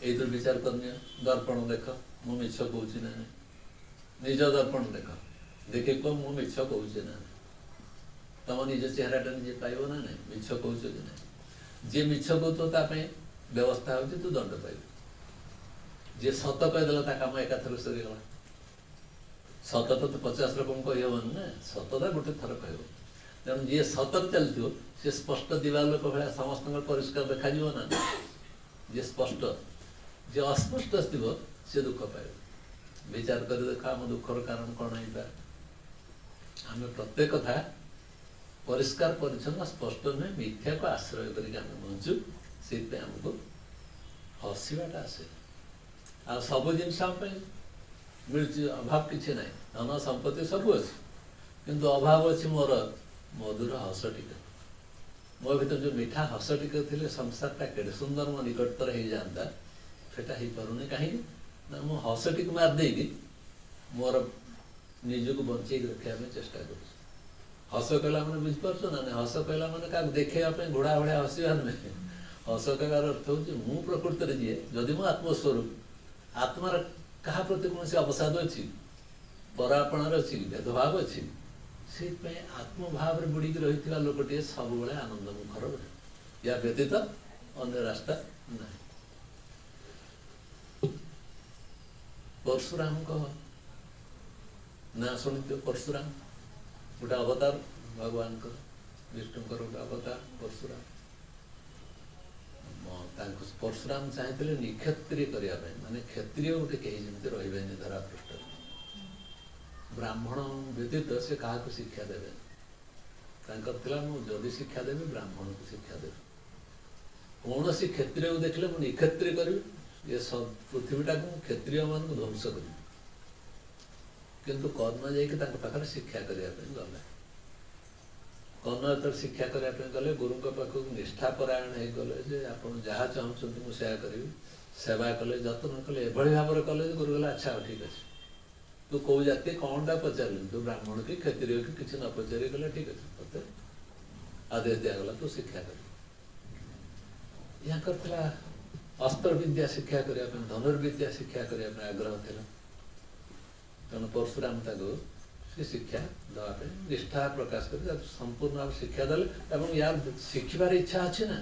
ये तो विचार करनी दर्पण देख मु मिछ कहूँ ना निज दर्पण देख देखे कह मु मिछ कहूँ ना तुम निज चेहराटा निजे पाइब ना ना मिछ कहूँ कि ना जी मिछ कहते व्यवस्था हो तू दंड पाइब जी सत कहीदेला कम एकाथर सरीगला सत तो 50 रकम कहीहबन ना सतटा गोटे थर कह तेणु जी सतत चलती सी स्पष्ट दिवालोक भाया समस्त परिष्कार देखा ना जी स्पष्ट जी अस्पष्ट थी सी दुख पाइब विचार कर देख आम दुखर कारण कौन है आम प्रत्येक कथा परिष्कार परिच्छन्न स्पष्ट नुहे मिथ्या को आश्रय करके बंचु से आमको हसवाटा आसे आ सब जिन मिलूँ अभाव किसी ना धन संपत्ति सब अच्छे किंतु अभाव अच्छी मोर मधुर हस टिके मो भर जो मीठा हस टिके थे संसारटा के सुंदर मो निकटतर हो जाता सेटा हो पारे कहीं ना मु हस टिक मारदे मोर निजक बंचे रखापी चेष्टा कर हस कहला मैंने बुझीपार ना ना हस कहला मैंने क्या देखापी घोड़ा भाया हसवा नुहे हस कहबार अर्थ हूँ मु प्रकृति जी जदि मो आत्मस्वरूप आत्मार क्या प्रति कौन अवसाद अच्छी परापणार अच्छी भेदभाव अच्छी से आत्मभाव बुड़ी रही लोकटे सब बड़े आनंद मुखर या व्यतीत अन्य रास्ता ना परशुराम ना शुणी परशुराम गोटे अवतार भगवान विष्णुकर गोटे अवतार परशुराम परशुराम चाहते निक्षत्रिय करने माने क्षत्रिय गोटे कहीं जमी रही धरा पृष्ठ ब्राह्मण व्यतीत से क्या शिक्षा देवे जदि शिक्षा देवी ब्राह्मण को शिक्षा देवी कौन सी क्षत्रिय को देखले मुझे निक्षत्रिय करी ये सब पृथ्वीटा को क्षत्रिय मान को ध्वंस करी किंतु कर्ण जाकर शिक्षा करने गले कर्ण जो शिक्षा करने गले गुरु पाखक निष्ठापरायण हो गले आप जहाँ चाहते मुझे करी सेवा कले जत्न कले एभली भाव कले गुरु गला अच्छा ठीक अच्छे तू कौ जाति कौनटा पचार तू ब्राह्मण की क्षत्रिय की किसी न पचार गले ठीक अच्छे ते आदेश दिगला तू शिक्षा कर या अस्त्र विद्या शिक्षा करने धनुर्विद्या शिक्षा करने आग्रह था तेणु परशुराम से शिक्षा देवाई निष्ठा प्रकाश कर संपूर्ण भाव शिक्षा देले यार शिखबार इच्छा अच्छे ना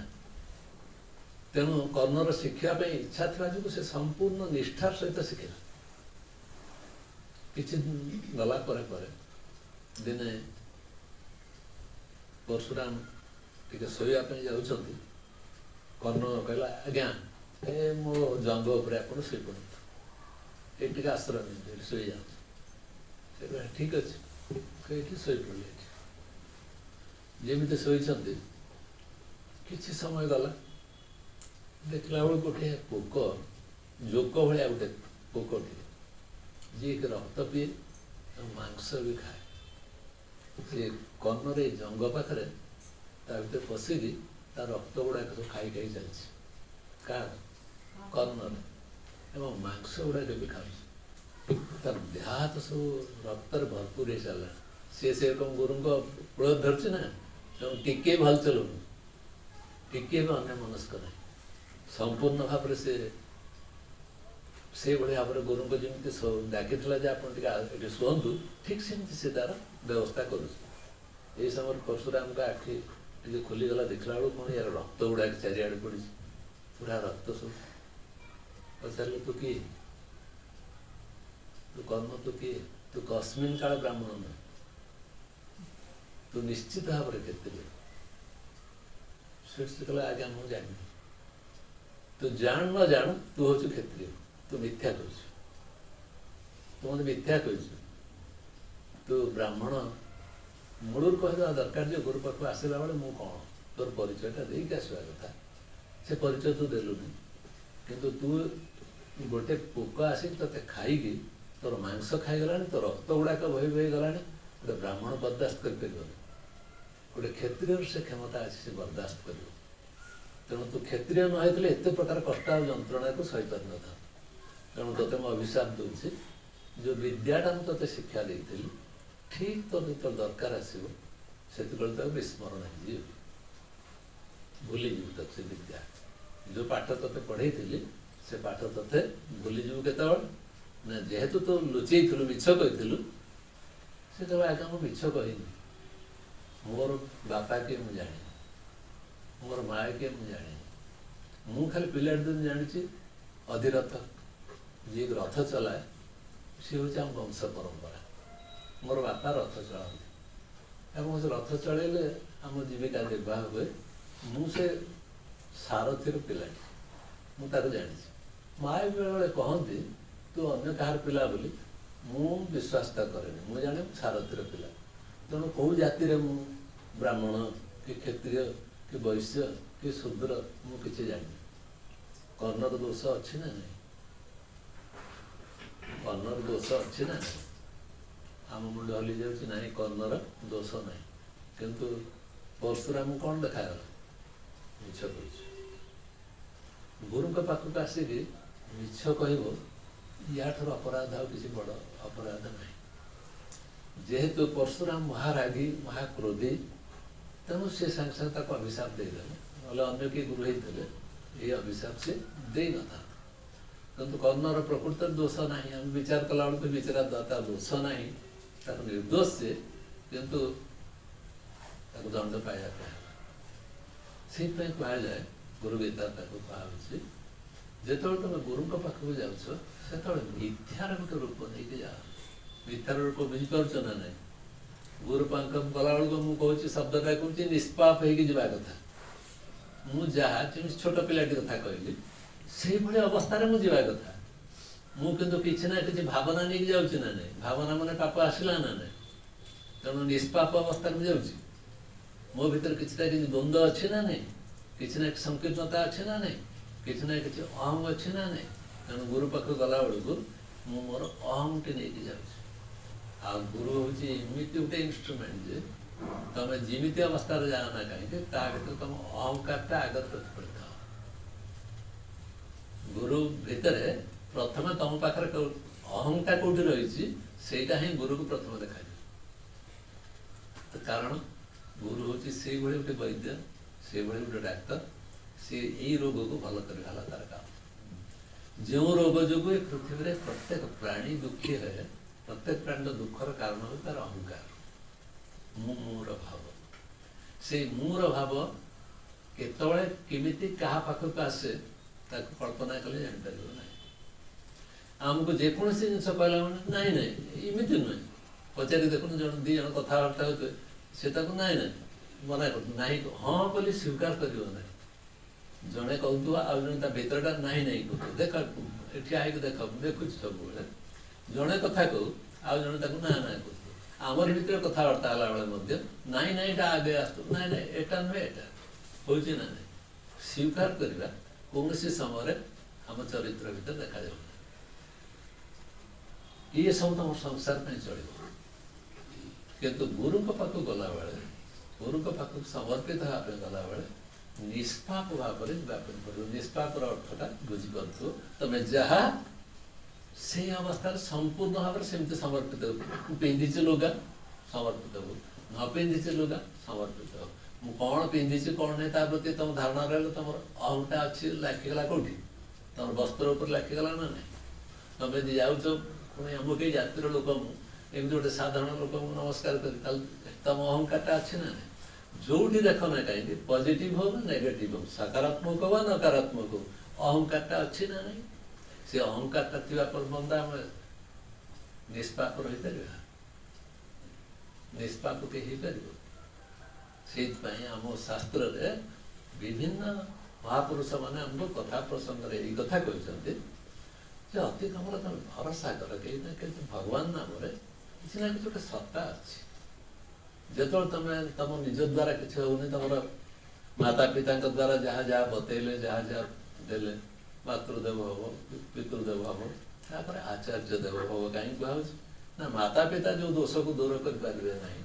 तेणु कर्णर शिखापी इच्छा थी जो से संपूर्ण निष्ठार सहित शिखला किसी गला दिने परशुराम टे शोवाई जाऊँच कर्ण कहला आज्ञा ए मो जंग उपर आप शोपड़ ये आश्रय नहीं शो जा ठीक अच्छे कहीं शो पड़े जमी शोती किसी समय गला देखला बेल गोटे पोक जोक भाया गोटे पोकटे जी रक्त पीए मांस भी खाए से कर्णर जंग पाखे ତା ଭିତରେ ପଶିକି ତା ରକ୍ତ ଗୁଡ଼ାକ ସବୁ ଖାଇ ଖାଇ ଚାଲିଛି। କାହାର? କର୍ଣ୍ଣର। ଏବଂ ମାଂସ ଗୁଡ଼ାକ ବି ଖାଉଛି। ତାର ଦେହ ହାତ ସବୁ ରକ୍ତରେ ଭରପୁର ହେଇ ସାରିଲାଣି। ସେ ସେରକମ ଗୁରୁଙ୍କ କୂଳ ଧରିଛି ନା, ତେଣୁ ଟିକେ ଭଲ ଚଲୁନି, ଟିକେ ବି ଅନ୍ୟ ମନସ୍କ ନାହିଁ। ସମ୍ପୂର୍ଣ୍ଣ ଭାବରେ ସେଇଭଳି ଭାବରେ ଗୁରୁଙ୍କ ଯେମିତି ଡାକିଥିଲା ଯେ ଆପଣ ଟିକେ ଏଠି ଶୁଅନ୍ତୁ, ଠିକ୍ ସେମିତି ସେ ତାର ବ୍ୟବସ୍ଥା କରୁଛି। ଏଇ ସମୟରେ ପରଶୁରାମଙ୍କ ଆଖି ଟିକେ ଖୋଲିଗଲା, ଦେଖିଲା ବେଳକୁ କ'ଣ ୟାର ରକ୍ତ ଗୁଡ଼ାକ ଚାରିଆଡ଼େ ପଡ଼ିଛି, ପୁରା ରକ୍ତ ସବୁ। ପଚାରିଲେ ତୁ କିଏ? ତୁ କର୍ଣ୍ଣ ତୁ କିଏ? ତୁ କସ୍ମିନ୍ କାଳ ବ୍ରାହ୍ମଣ ନୁହେଁ, ତୁ ନିଶ୍ଚିତ ଭାବରେ କ୍ଷତ୍ରିୟ। ସେ କହିଲା ଆଜ୍ଞା ମୁଁ ଜାଣିନି। ତୁ ଜାଣ ନ ଜାଣ ତୁ ହଉଛୁ କ୍ଷତ୍ରିୟ, ତୁ ମିଥ୍ୟା କହିଛୁ, ତୁ ମୋତେ ମିଥ୍ୟା କହିଛୁ। ତୁ ବ୍ରାହ୍ମଣ ମୂଳରୁ କହିଦେବା ଦରକାର ଯେ ଗୁରୁ ପାଖକୁ ଆସିଲା ବେଳେ ମୁଁ କ'ଣ, ତୋର ପରିଚୟଟା ଦେଇକି ଆସିବା କଥା। ସେ ପରିଚୟ ତୁ ଦେଲୁନି, କିନ୍ତୁ ତୁ ଗୋଟେ ପୋକ ଆସିକି ତୋତେ ଖାଇକି ତୋର ମାଂସ ଖାଇଗଲାଣି, ତୋ ରକ୍ତ ଗୁଡ଼ାକ ବହି ବହି ଗଲାଣି। ଗୋଟେ ବ୍ରାହ୍ମଣ ବରଦାସ୍ତ କରିପାରିବନି, ଗୋଟେ କ୍ଷତ୍ରିୟର ସେ କ୍ଷମତା ଅଛି, ସେ ବରଦାସ୍ତ କରିବ। ତେଣୁ ତୁ କ୍ଷତ୍ରିୟ ନ ହେଇଥିଲେ ଏତେ ପ୍ରକାର କଷ୍ଟ ଆଉ ଯନ୍ତ୍ରଣାକୁ ସହିପାରିନଥାଉ। ତେଣୁ ତୋତେ ମୁଁ ଅଭିଶାପ ଦେଉଛି, ଯେଉଁ ବିଦ୍ୟାଟା ମୁଁ ତୋତେ ଶିକ୍ଷା ଦେଇଥିଲି, ଠିକ୍ ତୋତେ ଯେତେବେଳେ ଦରକାର ଆସିବ ସେତେବେଳେ ତାକୁ ବିସ୍ମରଣ ହେଇଯିବ, ଭୁଲିଯିବୁ ତାକୁ। ସେ ବିଦ୍ୟା, ଯେଉଁ ପାଠ ତୋତେ ପଢ଼େଇଥିଲି ସେ ପାଠ ତୋତେ ଭୁଲିଯିବୁ କେତେବେଳେ ନା, ଯେହେତୁ ତୁ ଲୁଚେଇଥିଲୁ, ମିଛ କହିଥିଲୁ। ସେ କହିବ ଆଜ୍ଞା ମୁଁ ମିଛ କହିନି, ମୋର ବାପା କିଏ ମୁଁ ଜାଣିନି, ମୋର ମା କିଏ ମୁଁ ଜାଣିନି। ମୁଁ ଖାଲି ପିଲାଟି ଦିନ ଜାଣିଛି ଅଧିରଥ, ଯିଏ ରଥ ଚଲାଏ ସିଏ ହେଉଛି ଆମ ବଂଶ ପରମ୍ପରା। ମୋର ବାପା ରଥ ଚଳାନ୍ତି ଏବଂ ସେ ରଥ ଚଳେଇଲେ ଆମ ଜୀବିକା ନିର୍ବାହ ହୁଏ। ମୁଁ ସେ ସାରଥୀର ପିଲାଟି, ମୁଁ ତାକୁ ଜାଣିଛି। ମା ବେଳେବେଳେ କହନ୍ତି ତୁ ଅନ୍ୟ କାହାର ପିଲା ବୋଲି, ମୁଁ ବିଶ୍ୱାସ ତା କରେନି। ମୁଁ ଜାଣେ ମୁଁ ସାରଥୀର ପିଲା। ତେଣୁ କେଉଁ ଜାତିରେ ମୁଁ ବ୍ରାହ୍ମଣ କି କ୍ଷତ୍ରିୟ କି ବୈଶ୍ୟ କି ଶୂଦ୍ର ମୁଁ କିଛି ଜାଣିନି। କର୍ଣ୍ଣର ଦୋଷ ଅଛି ନା ନାହିଁ? କର୍ଣ୍ଣର ଦୋଷ ଅଛି ନା ନାହିଁ? ଆମ ମୁଣ୍ଡ ହଲି ଯାଉଛି, ନାହିଁ କର୍ଣ୍ଣର ଦୋଷ ନାହିଁ। କିନ୍ତୁ ପରଶୁରାମ କ'ଣ ଦେଖାଗଲା? ମିଛ କହିଛୁ। ଗୁରୁଙ୍କ ପାଖକୁ ଆସିକି ମିଛ କହିବ, ୟାଠାରୁ ଅପରାଧ ଆଉ କିଛି ବଡ଼ ଅପରାଧ ନାହିଁ। ଯେହେତୁ ପରଶୁରାମ ମହାରାଗୀ, ମହାକ୍ରୋଧୀ, ତେଣୁ ସେ ସାଙ୍ଗେ ସାଙ୍ଗେ ତାକୁ ଅଭିଶାପ ଦେଇଦେଲେ। ନହେଲେ ଅନ୍ୟ କିଏ ଗୁରୁ ହେଇଥିଲେ ଏଇ ଅଭିଶାପ ସେ ଦେଇନଥାନ୍ତେ। କିନ୍ତୁ କର୍ଣ୍ଣର ପ୍ରକୃତରେ ଦୋଷ ନାହିଁ। ଆମେ ବିଚାର କଲାବେଳକୁ ବିଚାର ତା ଦୋଷ ନାହିଁ, ତାକୁ ନିର୍ଦ୍ଦୋଷ ସେ, କିନ୍ତୁ ତାକୁ ଦଣ୍ଡ ପାଇବା ପାଇଁ ହେଲା। ସେଇଥିପାଇଁ କୁହାଯାଏ, ଗୁରୁ ଗୀତା ତାକୁ କୁହାହେଉଛି, ଯେତେବେଳେ ତୁମେ ଗୁରୁଙ୍କ ପାଖକୁ ଯାଉଛ ସେତେବେଳେ ମିଥ୍ୟାର ଗୋଟେ ରୂପ ନେଇକି ଯାଅ। ମିଥ୍ୟାର ରୂପ ବୁଝିପାରୁଛ ନା ନାହିଁ? ଗୁରୁ ପାଖକୁ ଗଲାବେଳକୁ ମୁଁ କହୁଛି, ଶବ୍ଦଟା କହୁଛି ନିଷ୍ପାପ ହେଇକି ଯିବା କଥା। ମୁଁ ଯାହା ଯେମିତି ଛୋଟ ପିଲାଟି କଥା କହିଲି, ସେଇଭଳି ଅବସ୍ଥାରେ ମୁଁ ଯିବା କଥା। ମୁଁ କିନ୍ତୁ କିଛି ନା କିଛି ଭାବନା ନେଇକି ଯାଉଛି ନା ନାହିଁ? ଭାବନା ମାନେ ପାପ ଆସିଲା ନା ନାହିଁ? ତେଣୁ ନିଷ୍ପାପ ଅବସ୍ଥାରେ ମୁଁ ଯାଉଛି। ମୋ ଭିତରେ କିଛିଟା କିଛି ଦ୍ୱନ୍ଦ୍ୱ ଅଛି ନା ନାହିଁ? କିଛି ନା କିଛି ସଂକୀର୍ଣ୍ଣତା ଅଛି ନା ନାହିଁ? କିଛି ନା କିଛି ଅହଂ ଅଛି ନା ନାହିଁ? ତେଣୁ ଗୁରୁ ପାଖକୁ ଗଲାବେଳକୁ ମୁଁ ମୋର ଅହଂଟି ନେଇକି ଯାଉଛି। ଆଉ ଗୁରୁ ହେଉଛି ଏମିତି ଗୋଟେ ଇନଷ୍ଟ୍ରୁମେଣ୍ଟ ଯେ ତମେ ଯେମିତି ଅବସ୍ଥାରେ ଯାଅ ନା କାହିଁକି, ତା ଭିତରେ ତମ ଅହଂକାରଟା ଆଗରେ ପ୍ରତିଫଳିତ ହେବ। ଗୁରୁ ଭିତରେ ପ୍ରଥମେ ତମ ପାଖରେ ଅହଂଟା କୋଉଠି ରହିଛି, ସେଇଟା ହିଁ ଗୁରୁକୁ ପ୍ରଥମେ ଦେଖାଯିବ। କାରଣ ଗୁରୁ ହେଉଛି ସେଇଭଳି ଗୋଟେ ବୈଦ୍ୟ, ସେଇଭଳି ଗୋଟେ ଡାକ୍ତର। ସେ ଏଇ ରୋଗକୁ ଭଲ କରିବା ହେଲା ତାର କାମ। ଯେଉଁ ରୋଗ ଯୋଗୁଁ ଏ ପୃଥିବୀରେ ପ୍ରତ୍ୟେକ ପ୍ରାଣୀ ଦୁଃଖୀ ହୁଏ, ପ୍ରତ୍ୟେକ ପ୍ରାଣୀର ଦୁଃଖର କାରଣ ହେଉଛି ତାର ଅହଂକାର, ମୋର ଭାବ। ସେଇ ମୋର ଭାବ କେତେବେଳେ କେମିତି କାହା ପାଖକୁ ଆସେ ତାକୁ କଳ୍ପନା କଲେ ଜାଣିପାରିବ ନାହିଁ। ଆମକୁ ଯେକୌଣସି ଜିନିଷ କହିଲା ମାନେ ନାଇଁ ନାଇଁ ଏମିତି ନୁହେଁ, ପଚାରି ଦେଖୁନ ଜଣେ ଦି ଜଣ କଥାବାର୍ତ୍ତା ହେଉଥିବେ, ସେ ତାକୁ ନାଇଁ ନାଇଁ ମନା କରୁଥିବ, ନାହିଁ ହଁ ବୋଲି ସ୍ୱୀକାର କରିବ ନାହିଁ। ଜଣେ କହୁଥିବ ଆଉ ଜଣେ ତା ଭିତରଟା ନାହିଁ ନାହିଁ କହୁଥିବ, ଦେଖ ଏଠି ଆଇକି ଦେଖ ମୁଁ ଦେଖୁଛି ସବୁବେଳେ। ଜଣେ କଥା କହୁ ଆଉ ଜଣେ ତାକୁ ନା ନା କହୁଥିବ। ଆମର ଭିତରେ କଥାବାର୍ତ୍ତା ହେଲା ବେଳେ ମଧ୍ୟ ନାଇଁ ନାଇଁ ଏଇଟା ଆଗେ ଆସୁଥିବ, ନାଇଁ ନାଇଁ ଏଟା ନୁହେଁ ଏଟା ହଉଛି ନା ନାହିଁ। ସ୍ୱୀକାର କରିବା କୌଣସି ସମୟରେ ଆମ ଚରିତ୍ର ଭିତରେ ଦେଖାଯାଉ। ଇଏ ସବୁ ତମ ସଂସାର ପାଇଁ ଚଳିବ। କିନ୍ତୁ ଗୁରୁଙ୍କ ପାଖକୁ ଗଲାବେଳେ गुरुଙ୍କ ପାଖକୁ ସମର୍ପିତ ହେବା ପାଇଁ ଗଲାବେଳେ ନିଷ୍ପାପ ଭାବରେ ଯିବା ପାଇଁ ପଡ଼ିବ। ନିଷ୍ପାପର ଅର୍ଥଟା ବୁଝିପାରୁଥିବ। ତମେ ଯାହା ସେଇ ଅବସ୍ଥାରେ ସମ୍ପୂର୍ଣ୍ଣ ଭାବରେ ସେମିତି ସମର୍ପିତ ହେବ। ମୁଁ ପିନ୍ଧିଛି ଲୁଗା ସମର୍ପିତ ହେବ, ନ ପିନ୍ଧିଛି ଲୁଗା ସମର୍ପିତ ହେବ। ମୁଁ କ'ଣ ପିନ୍ଧିଛି କ'ଣ ନାହିଁ ତା ପ୍ରତି ତମ ଧାରଣା ରହିଲେ ତମର ଅହଂଟା ଅଛି ଲାଖିଗଲା କେଉଁଠି? ତମର ବସ୍ତ୍ର ଉପରେ ଲାଖିଗଲା ନା ନାହିଁ? ତମେ ଯଦି ଯାଉଛ ପୁଣି ଆମକୁ କେହି ଜାତିର ଲୋକ ମୁଁ ଏମିତି ଗୋଟେ ସାଧାରଣ ଲୋକଙ୍କୁ ନମସ୍କାର କରି ତାହେଲେ ତମ ଅହଂକାରଟା ଅଛି ନା ନାହିଁ? ଯୋଉଠି ଦେଖ ନା କାହିଁକି ପଜିଟିଭ ହଉ ନା ନେଗେଟିଭ ହଉ, ସକାରାତ୍ମକ ହଉ ବା ନକାରାତ୍ମକ ହଉ, ଅହଂକାରଟା ଅଛି ନା ନାହିଁ? ସେ ଅହଂକାରଟା ଥିବା ପର୍ଯ୍ୟନ୍ତ ଆମେ ନିଷ୍ପାପ ରହିପାରିବା? ନିଷ୍ପାପ କେହି ହେଇପାରିବ? ସେଇଥିପାଇଁ ଆମ ଶାସ୍ତ୍ରରେ ବିଭିନ୍ନ ମହାପୁରୁଷ ମାନେ ଆମକୁ କଥା ପ୍ରସଙ୍ଗରେ ଏଇ କଥା କହିଛନ୍ତି ଯେ ଅତି କମରେ ତମେ ଭରସା କର କେହି ନା କେହି ଭଗବାନ ନାମରେ କିଛି ନା କିଛି ଗୋଟେ ସତ୍ତା ଅଛି। ଯେତେବେଳେ ତମେ ତମ ନିଜ ଦ୍ୱାରା କିଛି ହଉନି, ତମର ମାତା ପିତାଙ୍କ ଦ୍ୱାରା ଯାହା ଯାହା ବତେଇଲେ, ଯାହା ଯାହା ଦେଲେ, ମାତୃଦେବ ହବ, ପିତୃଦେବ ହବ, ତାପରେ ଆଚାର୍ଯ୍ୟ ଦେବ ହବ। କାହିଁକି କୁହାହଉଛି ନା ମାତା ପିତା ଯୋଉ ଦୋଷକୁ ଦୂର କରିପାରିବେ ନାହିଁ,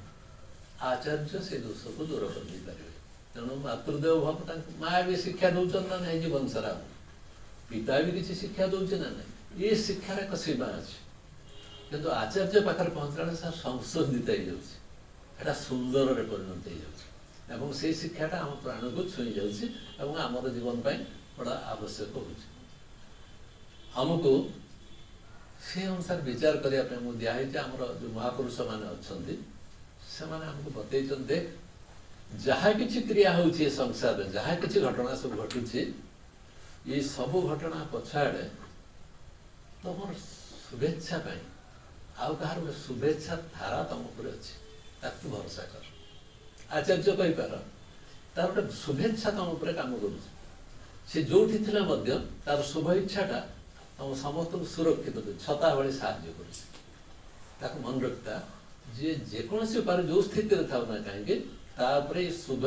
ଆଚାର୍ଯ୍ୟ ସେ ଦୋଷକୁ ଦୂର କରିଦେଇପାରିବେ। ତେଣୁ ମାତୃଦେବ ଭବ ତାଙ୍କୁ ମା ବି ଶିକ୍ଷା ଦଉଛନ୍ତି ନା ନାହିଁ ଜୀବନ ସାରା, ପିତା ବି କିଛି ଶିକ୍ଷା ଦଉଛି ନା ନାହିଁ। ଏ ଶିକ୍ଷାର ଏକ ସୀମା ଅଛି, କିନ୍ତୁ ଆଚାର୍ଯ୍ୟ ପାଖରେ ପହଞ୍ଚିଲା ବେଳେ ସେଟା ସଂଶୋଧିତ ହେଇଯାଉଛି, ଏଟା ସୁନ୍ଦରରେ ପରିଣତ ହେଇଯାଉଛି ଏବଂ ସେଇ ଶିକ୍ଷାଟା ଆମ ପ୍ରାଣକୁ ଛୁଇଁ ଯାଉଛି ଏବଂ ଆମର ଜୀବନ ପାଇଁ ବଡ଼ ଆବଶ୍ୟକ ହେଉଛି। ଆମକୁ ସେ ଅନୁସାରେ ବିଚାର କରିବା ପାଇଁ ମୁଁ ଦିଆହେଇଛି। ଆମର ଯେଉଁ ମହାପୁରୁଷ ମାନେ ଅଛନ୍ତି ସେମାନେ ଆମକୁ ବତେଇଛନ୍ତି, ଦେଖ ଯାହା କିଛି କ୍ରିୟା ହେଉଛି ଏ ସଂସାରରେ, ଯାହା କିଛି ଘଟଣା ସବୁ ଘଟୁଛି, ଏ ସବୁ ଘଟଣା ପଛଆଡ଼େ ତମର ଶୁଭେଚ୍ଛା ପାଇଁ ଆଉ କାହାର ଗୋଟେ ଶୁଭେଚ୍ଛା ଧାରା ତମ ଉପରେ ଅଛି, ତାକୁ ଭରସା କର। ଆଚାର୍ଯ୍ୟ କହିପାର ତାର ଗୋଟେ ଶୁଭେଚ୍ଛା ତମ ଉପରେ କାମ କରୁଛି। ସେ ଯୋଉଠି ଥିଲେ ମଧ୍ୟ ତାର ଶୁଭ ଇଚ୍ଛାଟା ତମ ସମସ୍ତଙ୍କୁ ସୁରକ୍ଷିତ କରୁଛି, ଛତା ଭଳି ସାହାଯ୍ୟ କରୁଛି। ତାକୁ ମନେ ରଖିତା ଯିଏ ଯେକୌଣସି ଉପାୟରେ ଯୋଉ ସ୍ଥିତିରେ ଥାଉ ନା କାହିଁକି ତା ଉପରେ ଏ ଶୁଭ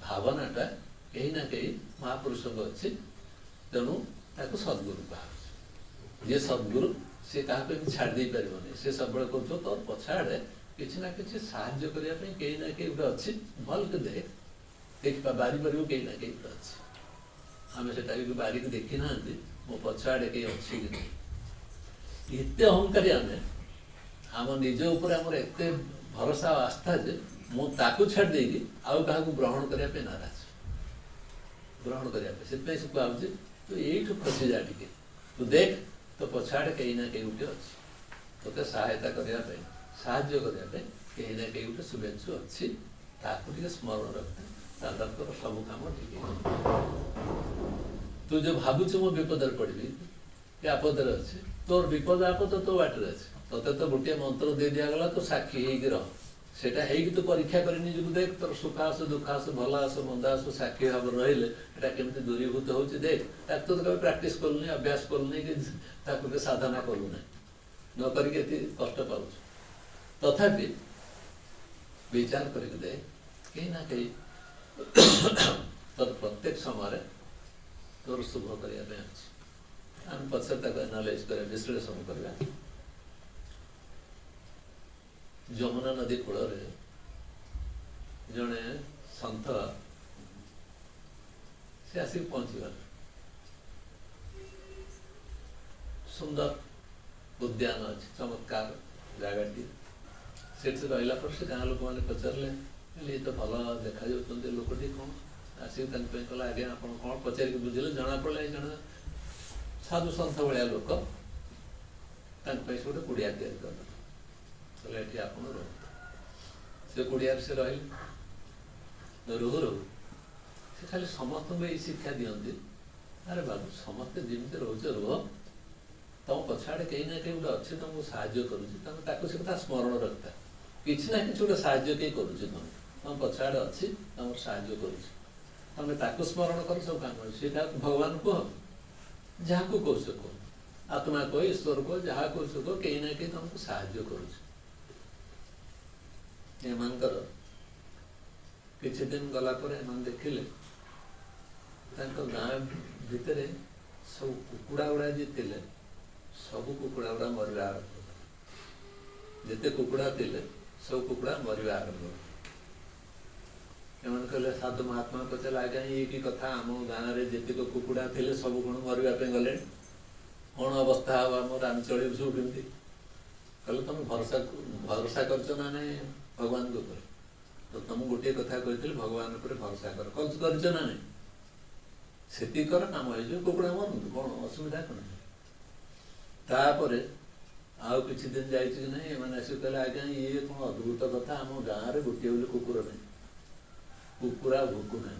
ଭାବନାଟା କେହି ନା କେହି ମହାପୁରୁଷଙ୍କ ଅଛି। ତେଣୁ ତାକୁ ସଦ୍ଗୁରୁ କୁହାଯାଉଛି। ଯିଏ ସଦ୍ଗୁରୁ ସେ କାହାକୁ ଏମିତି ଛାଡ଼ି ଦେଇପାରିବନି। ସେ ସବୁବେଳେ କହୁଥିବ ତୋର ପଛଆଡ଼େ କିଛି ନା କିଛି ସାହାଯ୍ୟ କରିବା ପାଇଁ କେହି ନା କେହି ଗୋଟେ ଅଛି, ଭଲକି ଦେଖ, ଦେଖିବା ବାରିପାରିବ କେହି ନା କେହି ଗୋଟେ ଅଛି। ଆମେ ସେଟା ବି ବାରିକି ଦେଖି ନାହାନ୍ତି, ମୋ ପଛଆଡ଼େ କେହି ଅଛି କି ନାହିଁ। ଏତେ ଅହଂକାରୀ ଆମେ, ଆମ ନିଜ ଉପରେ ଆମର ଏତେ ଭରସା ଆଉ ଆସ୍ଥା ଯେ ମୁଁ ତାକୁ ଛାଡ଼ି ଦେଇକି ଆଉ କାହାକୁ ଗ୍ରହଣ କରିବା ପାଇଁ ନାରାଜ, ଗ୍ରହଣ କରିବା ପାଇଁ। ସେଥିପାଇଁ ସେ କୁହାହଉଛି ତୁ ଏଇଠୁ ଖସିଯା ଟିକେ, ତୁ ଦେଖ ତୋ ପଛଆଡ଼େ କେହି ନା କେହି ଗୋଟେ ଅଛି, ତୋତେ ସହାୟତା କରିବା ପାଇଁ, ସାହାଯ୍ୟ କରିବା ପାଇଁ କେହି ନା କେହି ଗୋଟେ ଶୁଭେଚ୍ଛୁ ଅଛି। ତାକୁ ଟିକେ ସ୍ମରଣ ରଖିଥା, ତାର ତୋର ସବୁ କାମ ଠିକ ହେଇଯିବ। ତୁ ଯୋଉ ଭାବୁଛୁ ମୁଁ ବିପଦରେ ପଡ଼ିବି କି ଆପଦରେ ଅଛି, ତୋର ବିପଦ ଆପଦ ତୋ ବାଟରେ ଅଛି। ତୋତେ ତ ଗୋଟିଏ ମନ୍ତ୍ର ଦେଇ ଦିଆଗଲା, ତୁ ସାକ୍ଷୀ ହେଇକି ରହ। ସେଟା ହେଇକି ତୁ ପରୀକ୍ଷା କରି ନିଜକୁ ଦେଖ, ତୋର ସୁଖ ଆସୁ ଦୁଃଖ ଆସୁ ଭଲ ଆସୁ ମନ୍ଦ ଆସୁ ସାକ୍ଷୀ ଭାବରେ ରହିଲେ ଏଟା କେମିତି ଦୂରୀଭୂତ ହଉଛି ଦେଖ। ତାକୁ ତ କେବେ ପ୍ରାକ୍ଟିସ କଲୁନି, ଅଭ୍ୟାସ କଲୁନି, କି ତାକୁ କେବେ ସାଧନା କଲୁନାହିଁ, ନ କରିକି ଏତେ କଷ୍ଟ ପାଉଛୁ। ତଥାପି ବିଚାର କରିକି ଦେଖ, କେହି ନା କେହି ତୋର ପ୍ରତ୍ୟେକ ସମୟରେ ତୋର ଶୁଭ କରିବା ପାଇଁ ଅଛି। ଆମେ ପଛରେ ତାକୁ ଆନାଲାଇଜ କରିବା, ବିଶ୍ଳେଷଣ କରିବା। ଯମୁନା ନଦୀ କୂଳରେ ଜଣେ ସନ୍ଥ ସେ ଆସିକି ପହଞ୍ଚିଗଲେ। ସୁନ୍ଦର ଉଦ୍ୟାନ ଅଛି, ଚମତ୍କାର ଜାଗାଟି। ସେଠି ରହିଲା ପରେ ସେ ଗାଁ ଲୋକମାନେ ପଚାରିଲେ, ଇଏ ତ ଭଲ ଦେଖାଯାଉଛନ୍ତି ଲୋକଟି, କ'ଣ? ଆସିକି ତାଙ୍କ ପାଇଁ କହିଲା, ଆଜ୍ଞା ଆପଣ କ'ଣ? ପଚାରିକି ବୁଝିଲେ ଜଣାପଡ଼ିଲା ଏଇ ଜଣେ ସାଧୁ ସନ୍ଥ ଭଳିଆ ଲୋକ। ତାଙ୍କ ପାଇଁ ସେ ଗୋଟେ କୁଡ଼ିଆ ତିଆରି କରିଦେଲେ, କହିଲେ ଏଠି ଆପଣ ରୁହନ୍ତୁ। ସେ କୁଡ଼ିଆରେ ସେ ରହିଲେ। ରହୁ ରହୁ ସେ ଖାଲି ସମସ୍ତଙ୍କୁ ଏଇ ଶିକ୍ଷା ଦିଅନ୍ତି, ଆରେ ବାବୁ ସମସ୍ତେ ଯେମିତି ରହୁଛ ରୁହ, ତମ ପଛଆଡ଼େ କେହି ନା କେହି ଗୋଟେ ଅଛି ତମକୁ ସାହାଯ୍ୟ କରୁଛି, ତମେ ତାକୁ ସେ କଥା ସ୍ମରଣ ରଖିଥା। କିଛି ନା କିଛି ଗୋଟେ ସାହାଯ୍ୟ କେହି କରୁଛି, ତମ ପଛଆଡ଼େ ଅଛି, ତମର ସାହାଯ୍ୟ କରୁଛି, ତମେ ତାକୁ ସ୍ମରଣ କର, ସବୁ କାମ ଅଛି। ସେଇଟା ଭଗବାନ କୁହ, ଯାହାକୁ କହୁଛ କୁହ, ଆତ୍ମା କୁହ, ଈଶ୍ୱର କୁହ, ଯାହା କହୁଛ କୁହ, କେହି ନା କେହି ତମକୁ ସାହାଯ୍ୟ କରୁଛି। ଏମାନଙ୍କର କିଛି ଦିନ ଗଲା ପରେ ଏମାନେ ଦେଖିଲେ ତାଙ୍କ ଗାଁ ଭିତରେ ସବୁ କୁକୁଡ଼ା ଗୁଡ଼ା ଯିଏ ଥିଲେ, ସବୁ କୁକୁଡ଼ା ଗୁଡ଼ା ମରିବା ଆରମ୍ଭ କଲେ। ଯେତେ କୁକୁଡ଼ା ଥିଲେ ସବୁ କୁକୁଡ଼ା ମରିବା ଆରମ୍ଭ କଲେ। एमन कहले साधु महात्मा पचारे आज्ञा ये कि कथा आम गाँव में जेतिक कुकुड़ा थे सब कौन मरवाई गले कौन अवस्था हम आम आम चलू सब कमी कहले तुम भरोसा भरोसा करछ ना नहीं भगवान के ऊपर तो तुम गोटे कथा कही भगवान पर भरोसा कर ना नहीं से कर काम हो कुकुड़ा मरु कौन असुविधा कौन तापर आउ किछि दिन जाइए कि नहीं एम आस कहले आज्ञा ये कौन अद्भुत कथा आम गाँव में गोटे बोली कुकुर नहीं कुकुरा भोकु ना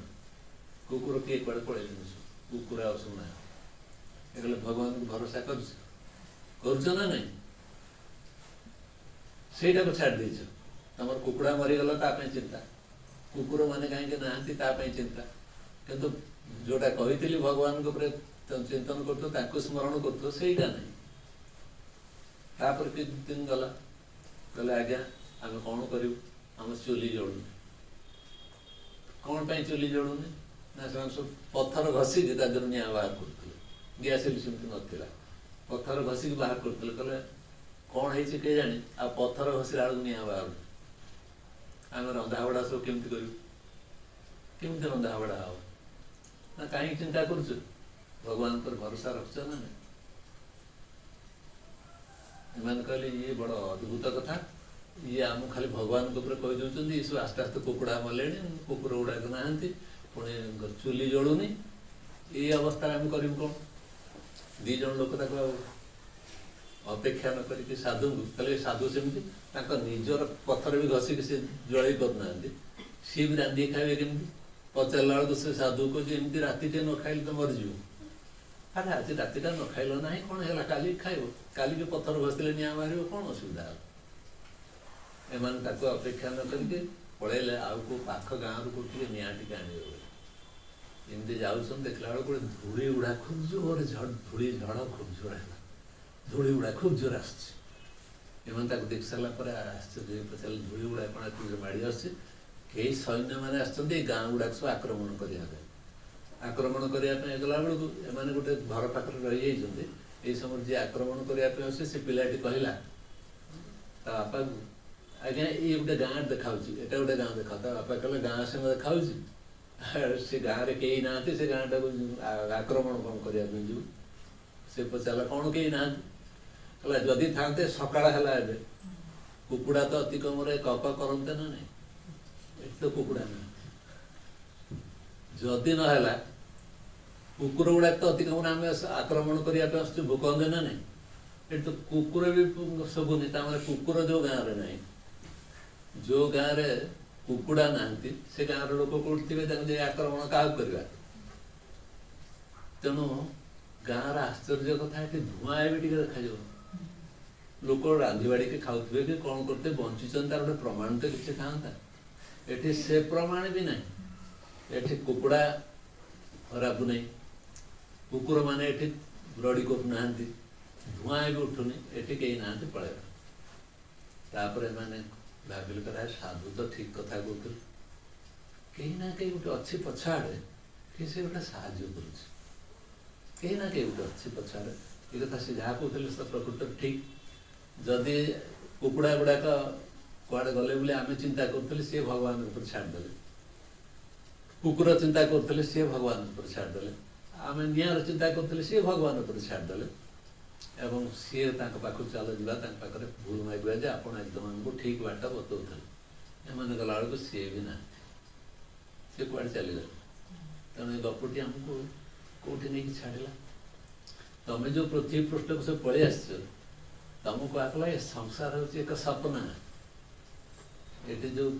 कुकुर किए कड़े पड़े कुकुरा असुना कहले भगवान को भरोसा कर ना नहीं सेटा को छाड़ दीच तुम कुकुड़ा मरीगला ताप चिंता कुकुर मैंने कहीं ना चिंता किंतु जोटा कही भगवान चिंतन कर स्मरण करटा नहीं तापर कि दिन गला कहले आज्ञा आम कौन करूँ आम चुली जलुनी कौन पाई चुली जलुनी ना से सब पत्थर घसिकी तादर निआ बाहर करते गैस सेमती नाला पत्थर घसिकी बाहर करते कहले कौन है के जानी आ पत्थर घसला बेलू निआ बाहर आम रंधाबड़ा सब केमती कमी रंधाबड़ा हम ना कहीं चिंता कर भगवान पर भरोसा रखछ ना नहीं एम कहले ये बड़ अद्भुत कथा ये आम खाली भगवान कही दौरान ये सब आस्ते आस्ते कुकुड़ा मले कुकुर गुड़ाक ना पुणी चुली जलुनी ये अवस्था आम करूँ कौन दीज लोक अपेक्षा न करी साधु को कहले साधु सेमती निजर पत्थर भी घसिकी से जल करना सी भी रांधि खाए केमती पचारा बेलू से साधु को एमती राति न खाइल तो मरजी अरे आज रातिटा न खाइल ना कौन है काली खाइब काली के पत्थर घसले निआ बाहर कौन असुविधा एम अपेक्षा न करके पलैले आउ को पाख गाँव रू कौटे निआ टी आमती जाऊन देखला बेलू गोटे धूली गुड़ा खूब जोर धूली झड़ खूब जोर है धूली गुड़ा खूब जोर आम देख सारा आश्चर्य पचार धूली गुड़ा कौन माड़ी आस कई सैन्य मैंने आसते गाँ गुड़ाक सब आक्रमण करने आक्रमण करने गला बेलू एम गोटे घर पाखे रही जाइए समय जी आक्रमण करने से पिलाटी कहला ता बापा को आज्ञा ये गोटे गाँ देखा एटा गोटे गाँ देखा ता बापा कहले गाँ से देखा से गाँव में कई ना से गाँटा को आक्रमण कौन करने जो से पचारा कौन कई ना कहला जदि था सकाळ है कुकुड़ा तो अति कम कप करते ना नहीं तो कुकुड़ा ना जदि ना कुकुर गुड़ा तो अति कम आम आक्रमण करने भूकंदे ना नहीं ये तो कुकुर भी सबुनि कुकुर जो गाँव में ना जो गाँव में कुकुड़ा ना से गाँव लोक कौट थे आक्रमण क्या करवा तेणु गाँव आश्चर्य कथा ये धूआं भी टे देखा लोक रांधि बाड़ी के खाऊे कि कौन करते बंचुन तार गोटे प्रमाण तो किसी था ये से प्रमाण भी ना ये कुकुड़ा खराब नहीं कुकुर मैंने ये रड़ी करना धूआं भी उठुनी ये कहीं ना पलैया मैंने भाविल करा साधु तो ठीक कथा कहते कहीं ना कहीं गोटे अच्छी पछाड़े कि से गोटे साहाଯ୍य कहीं ना कहीं गोटे अच्छी पछाड़े ये कथा से जहाँ कहते प्रकृत ठीक जदि कुकुड़ा गुड़ाक कुआड़े गले बोले आम चिंता करूँ सी भगवान ऊपर छाड़देले कुकुर चिंता करूँ सी भगवान ऊपर छाड़देले आम निआर चिंता करूँ सी भगवान ऊपर छाड़देले एवं सी पाख चल जाए भूल मागे जे आप एकदम आमको ठीक बाट बतौले एम गला बेलू सी भी ना सी कुआड़े चलीगले तेणु ये गपटी आमको कौटी नहीं छाड़ा तुम्हें जो पृथ्वी पृष्ठ को सब पलि आस तुमको आकला ये संसार हूँ एक सपना ये जो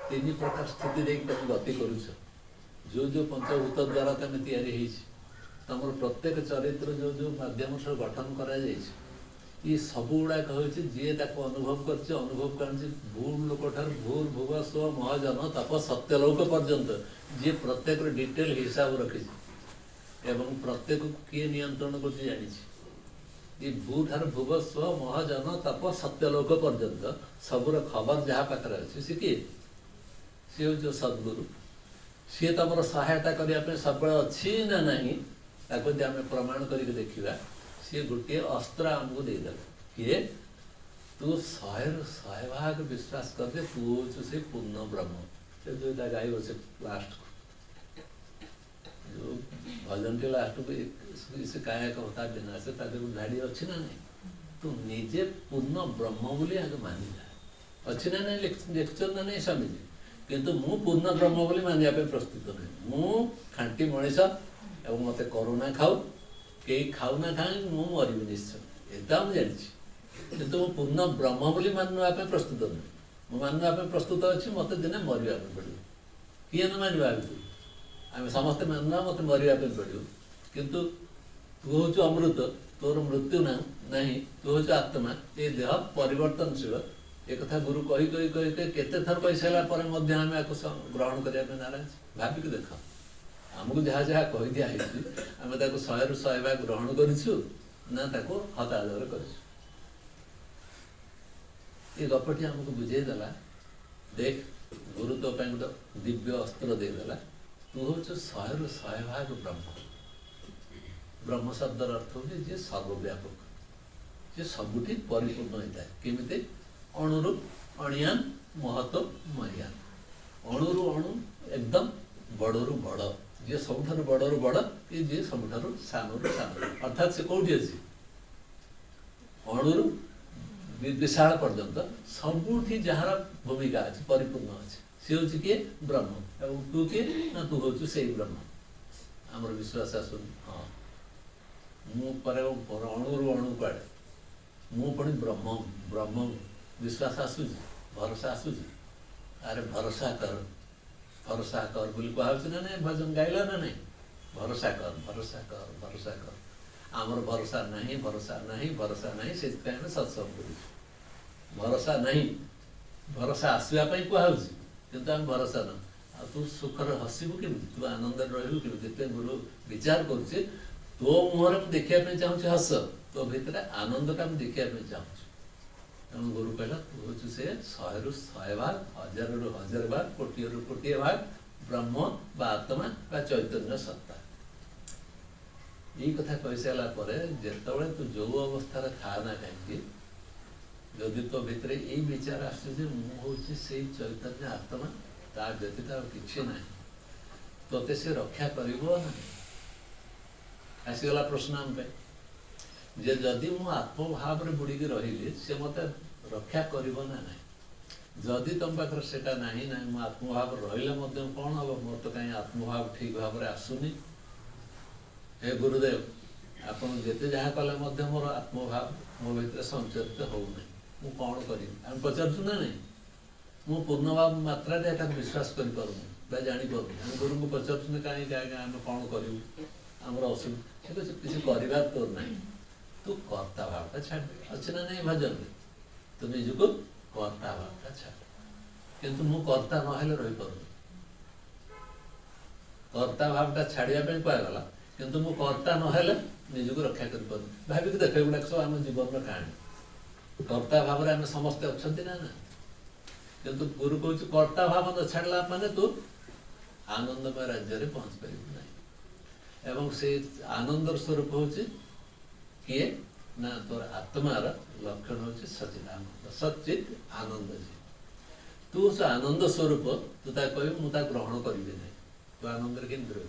तीन प्रकार स्थिति देख तुम गति करुच जो जो पंचभूत द्वारा तुम या तुम प्रत्येक चरित्र जो जो माध्यम से गठन करा ये सब गुड़ाक हूँ जी अनुभव कर अनुभव कर भूल लोक भूल भुव स्व महजन तप सत्यलोक पर्यंत जी प्रत्येक डिटेल हिसाब रखी एवं प्रत्येक किए नियंत्रण कर जानी ये भू ठार भुव स्व महजन तप सत्यलोक पर्यंत सबूर खबर जहाँ पाखे अच्छे सी किए सी हूँ जो सद्गुरु सी तुम सहायता करने सब अच्छी ना नहीं आम प्रमाण करके देखा सी गोटे अस्त्र आमको देदेला किए तू 100 भाग विश्वास कर दे तू हूँ से पूर्ण ब्रह्म से दुईटा गाइब से लास्ट को जो भजन के लास्ट को इसे काया होता बिना से झाड़ी अच्छी ना नहीं तू निजे पूर्ण ब्रह्म बोली आगे मानि जा अच्छी ना नहीं लेक्चर ना नहीं स्वामीजी किंतु मु पूर्ण ब्रह्म बोली मानिया पे प्रस्तुत नहीं मु खांटी मनीष एवं मत करोना खाऊ कई खाऊ ना खाए मु मरबी निश्चय एटा मुझे जानी किंतु मु पूर्ण ब्रह्म बोली मानवा पे प्रस्तुत नहीं मु मानवा पे प्रस्तुत अच्छी मत दिने मरवा पे पड़ो किए न मानवा तू आम समस्ते मानवा मत मरवा पे पड़ो किंतु तू हूँ अमृत तोर मृत्यु ना नहीं तू हूँ आत्मा ये देह परिवर्तनशील एक कथा गुरु कही कही कही कही केते थर कही सारापर आम ग्रहण करने नाराज भाविक देख आमको जहाँ जहाँ कही दिखाई आम 100 ରୁ 100 भाग ग्रहण करूँ ना हतादर कर गपटी आमको बुझेदेला देख गुरु तो गोटे दिव्य अस्त्र देदेला तू हूँ 100 ରୁ 100 भाग ब्रह्म ब्रह्म शब्दर अर्थ हूँ जी सर्वव्यापक जी सबुठी परिपूर्ण होता है केमिते अणुरु अणियान महत्व महियान अणुरु अणु एकदम बड़रू बड़ जी सबुठारु बड़रू बड़ कि जी सबुठारु सानरू सान अर्थात से कौटी अच्छी अणुरु विशाल पर्यंत सबुठी जार भूमिका अच्छी परिपूर्ण अच्छे सी हूँ किए ब्रह्म और तू किए ना तू हूँ से ब्रह्म आमर विश्वास आसुन हाँ अणुरु अणु कड़े मु पुणी ब्रह्म ब्रह्म विश्वास आसूची भरोसा आसूची अरे भरोसा कर बोली कह ना नहीं भजन गाइल ना नहीं भरोसा कर भरोसा कर भरोसा कर आमर भरोसा नहीं से सत्संग कर भरोसा नहीं भरोसा आसवाई कहुच कि आम भरोसा न आ तू सुखर हसबू केमी तू आनंद रही गुरु विचार करुचे तो मुहर देखा चाहूँ हस तो भितर आनंद टा देखा चाहूँ तेणु गुरु कहला तू हूँ से 100 ରୁ 100 भाग 1000 ରୁ 1000 भाग कोटी ରୁ कोटी भाग ब्रह्म बा आत्मा बा चैतन्य सत्ता ये कथा कही सारापर जिते तू जो अवस्था था ना कहीं जदि तो भितर ये विचार आसूँ से चैतन्य आत्मा ता व्यतीत कि ना तोते से रक्षा कर आसीगला प्रश्न आम जे जदि मु आत्मभाव बुड़ी रही से मत रक्षा कर ना जदि तुम पाखे से ना मु आत्मभाव रहा कौन हम मोर तो कहीं आत्मभाव ठीक भाव में आसुनी हे गुरुदेव आप जिते जहाँ कले मोर आत्मभाव मो भीतर संचरित होना मु कौन करी पचारू ना नहीं मु पूर्ण भाव मात्रा विश्वास कर जापर आम गुरु को पचारू कहीं आम कौन करूँ आमर असुविधा किसी कर तोर ना तू कर्ता भावटा छाड़ अच्छे ना नहीं भजन में तू निजको कर्ता भावटा छाड़ किंतु मु कर्ता ना रही पार कर्ता भावटा छाड़िया कहगला किंतु मु कर्ता ना निजको रक्षा कर भाविक देख गुड़ाक सब आम जीवन कहानी कर्ता भाव में समस्ते अच्छा ना किंतु गुरु कहूँ कर्ता भाव न छाड़ला माने तू आनंदमय राज्य में पहुँच पार ना एवं से आनंदर स्वरूप हूँ किए ना तोर आत्मार लक्षण हूँ सचिदानंद सचित आनंद जी तू से आनंद स्वरूप तू कह मुझे ग्रहण करी ना तू आनंद केन्द्र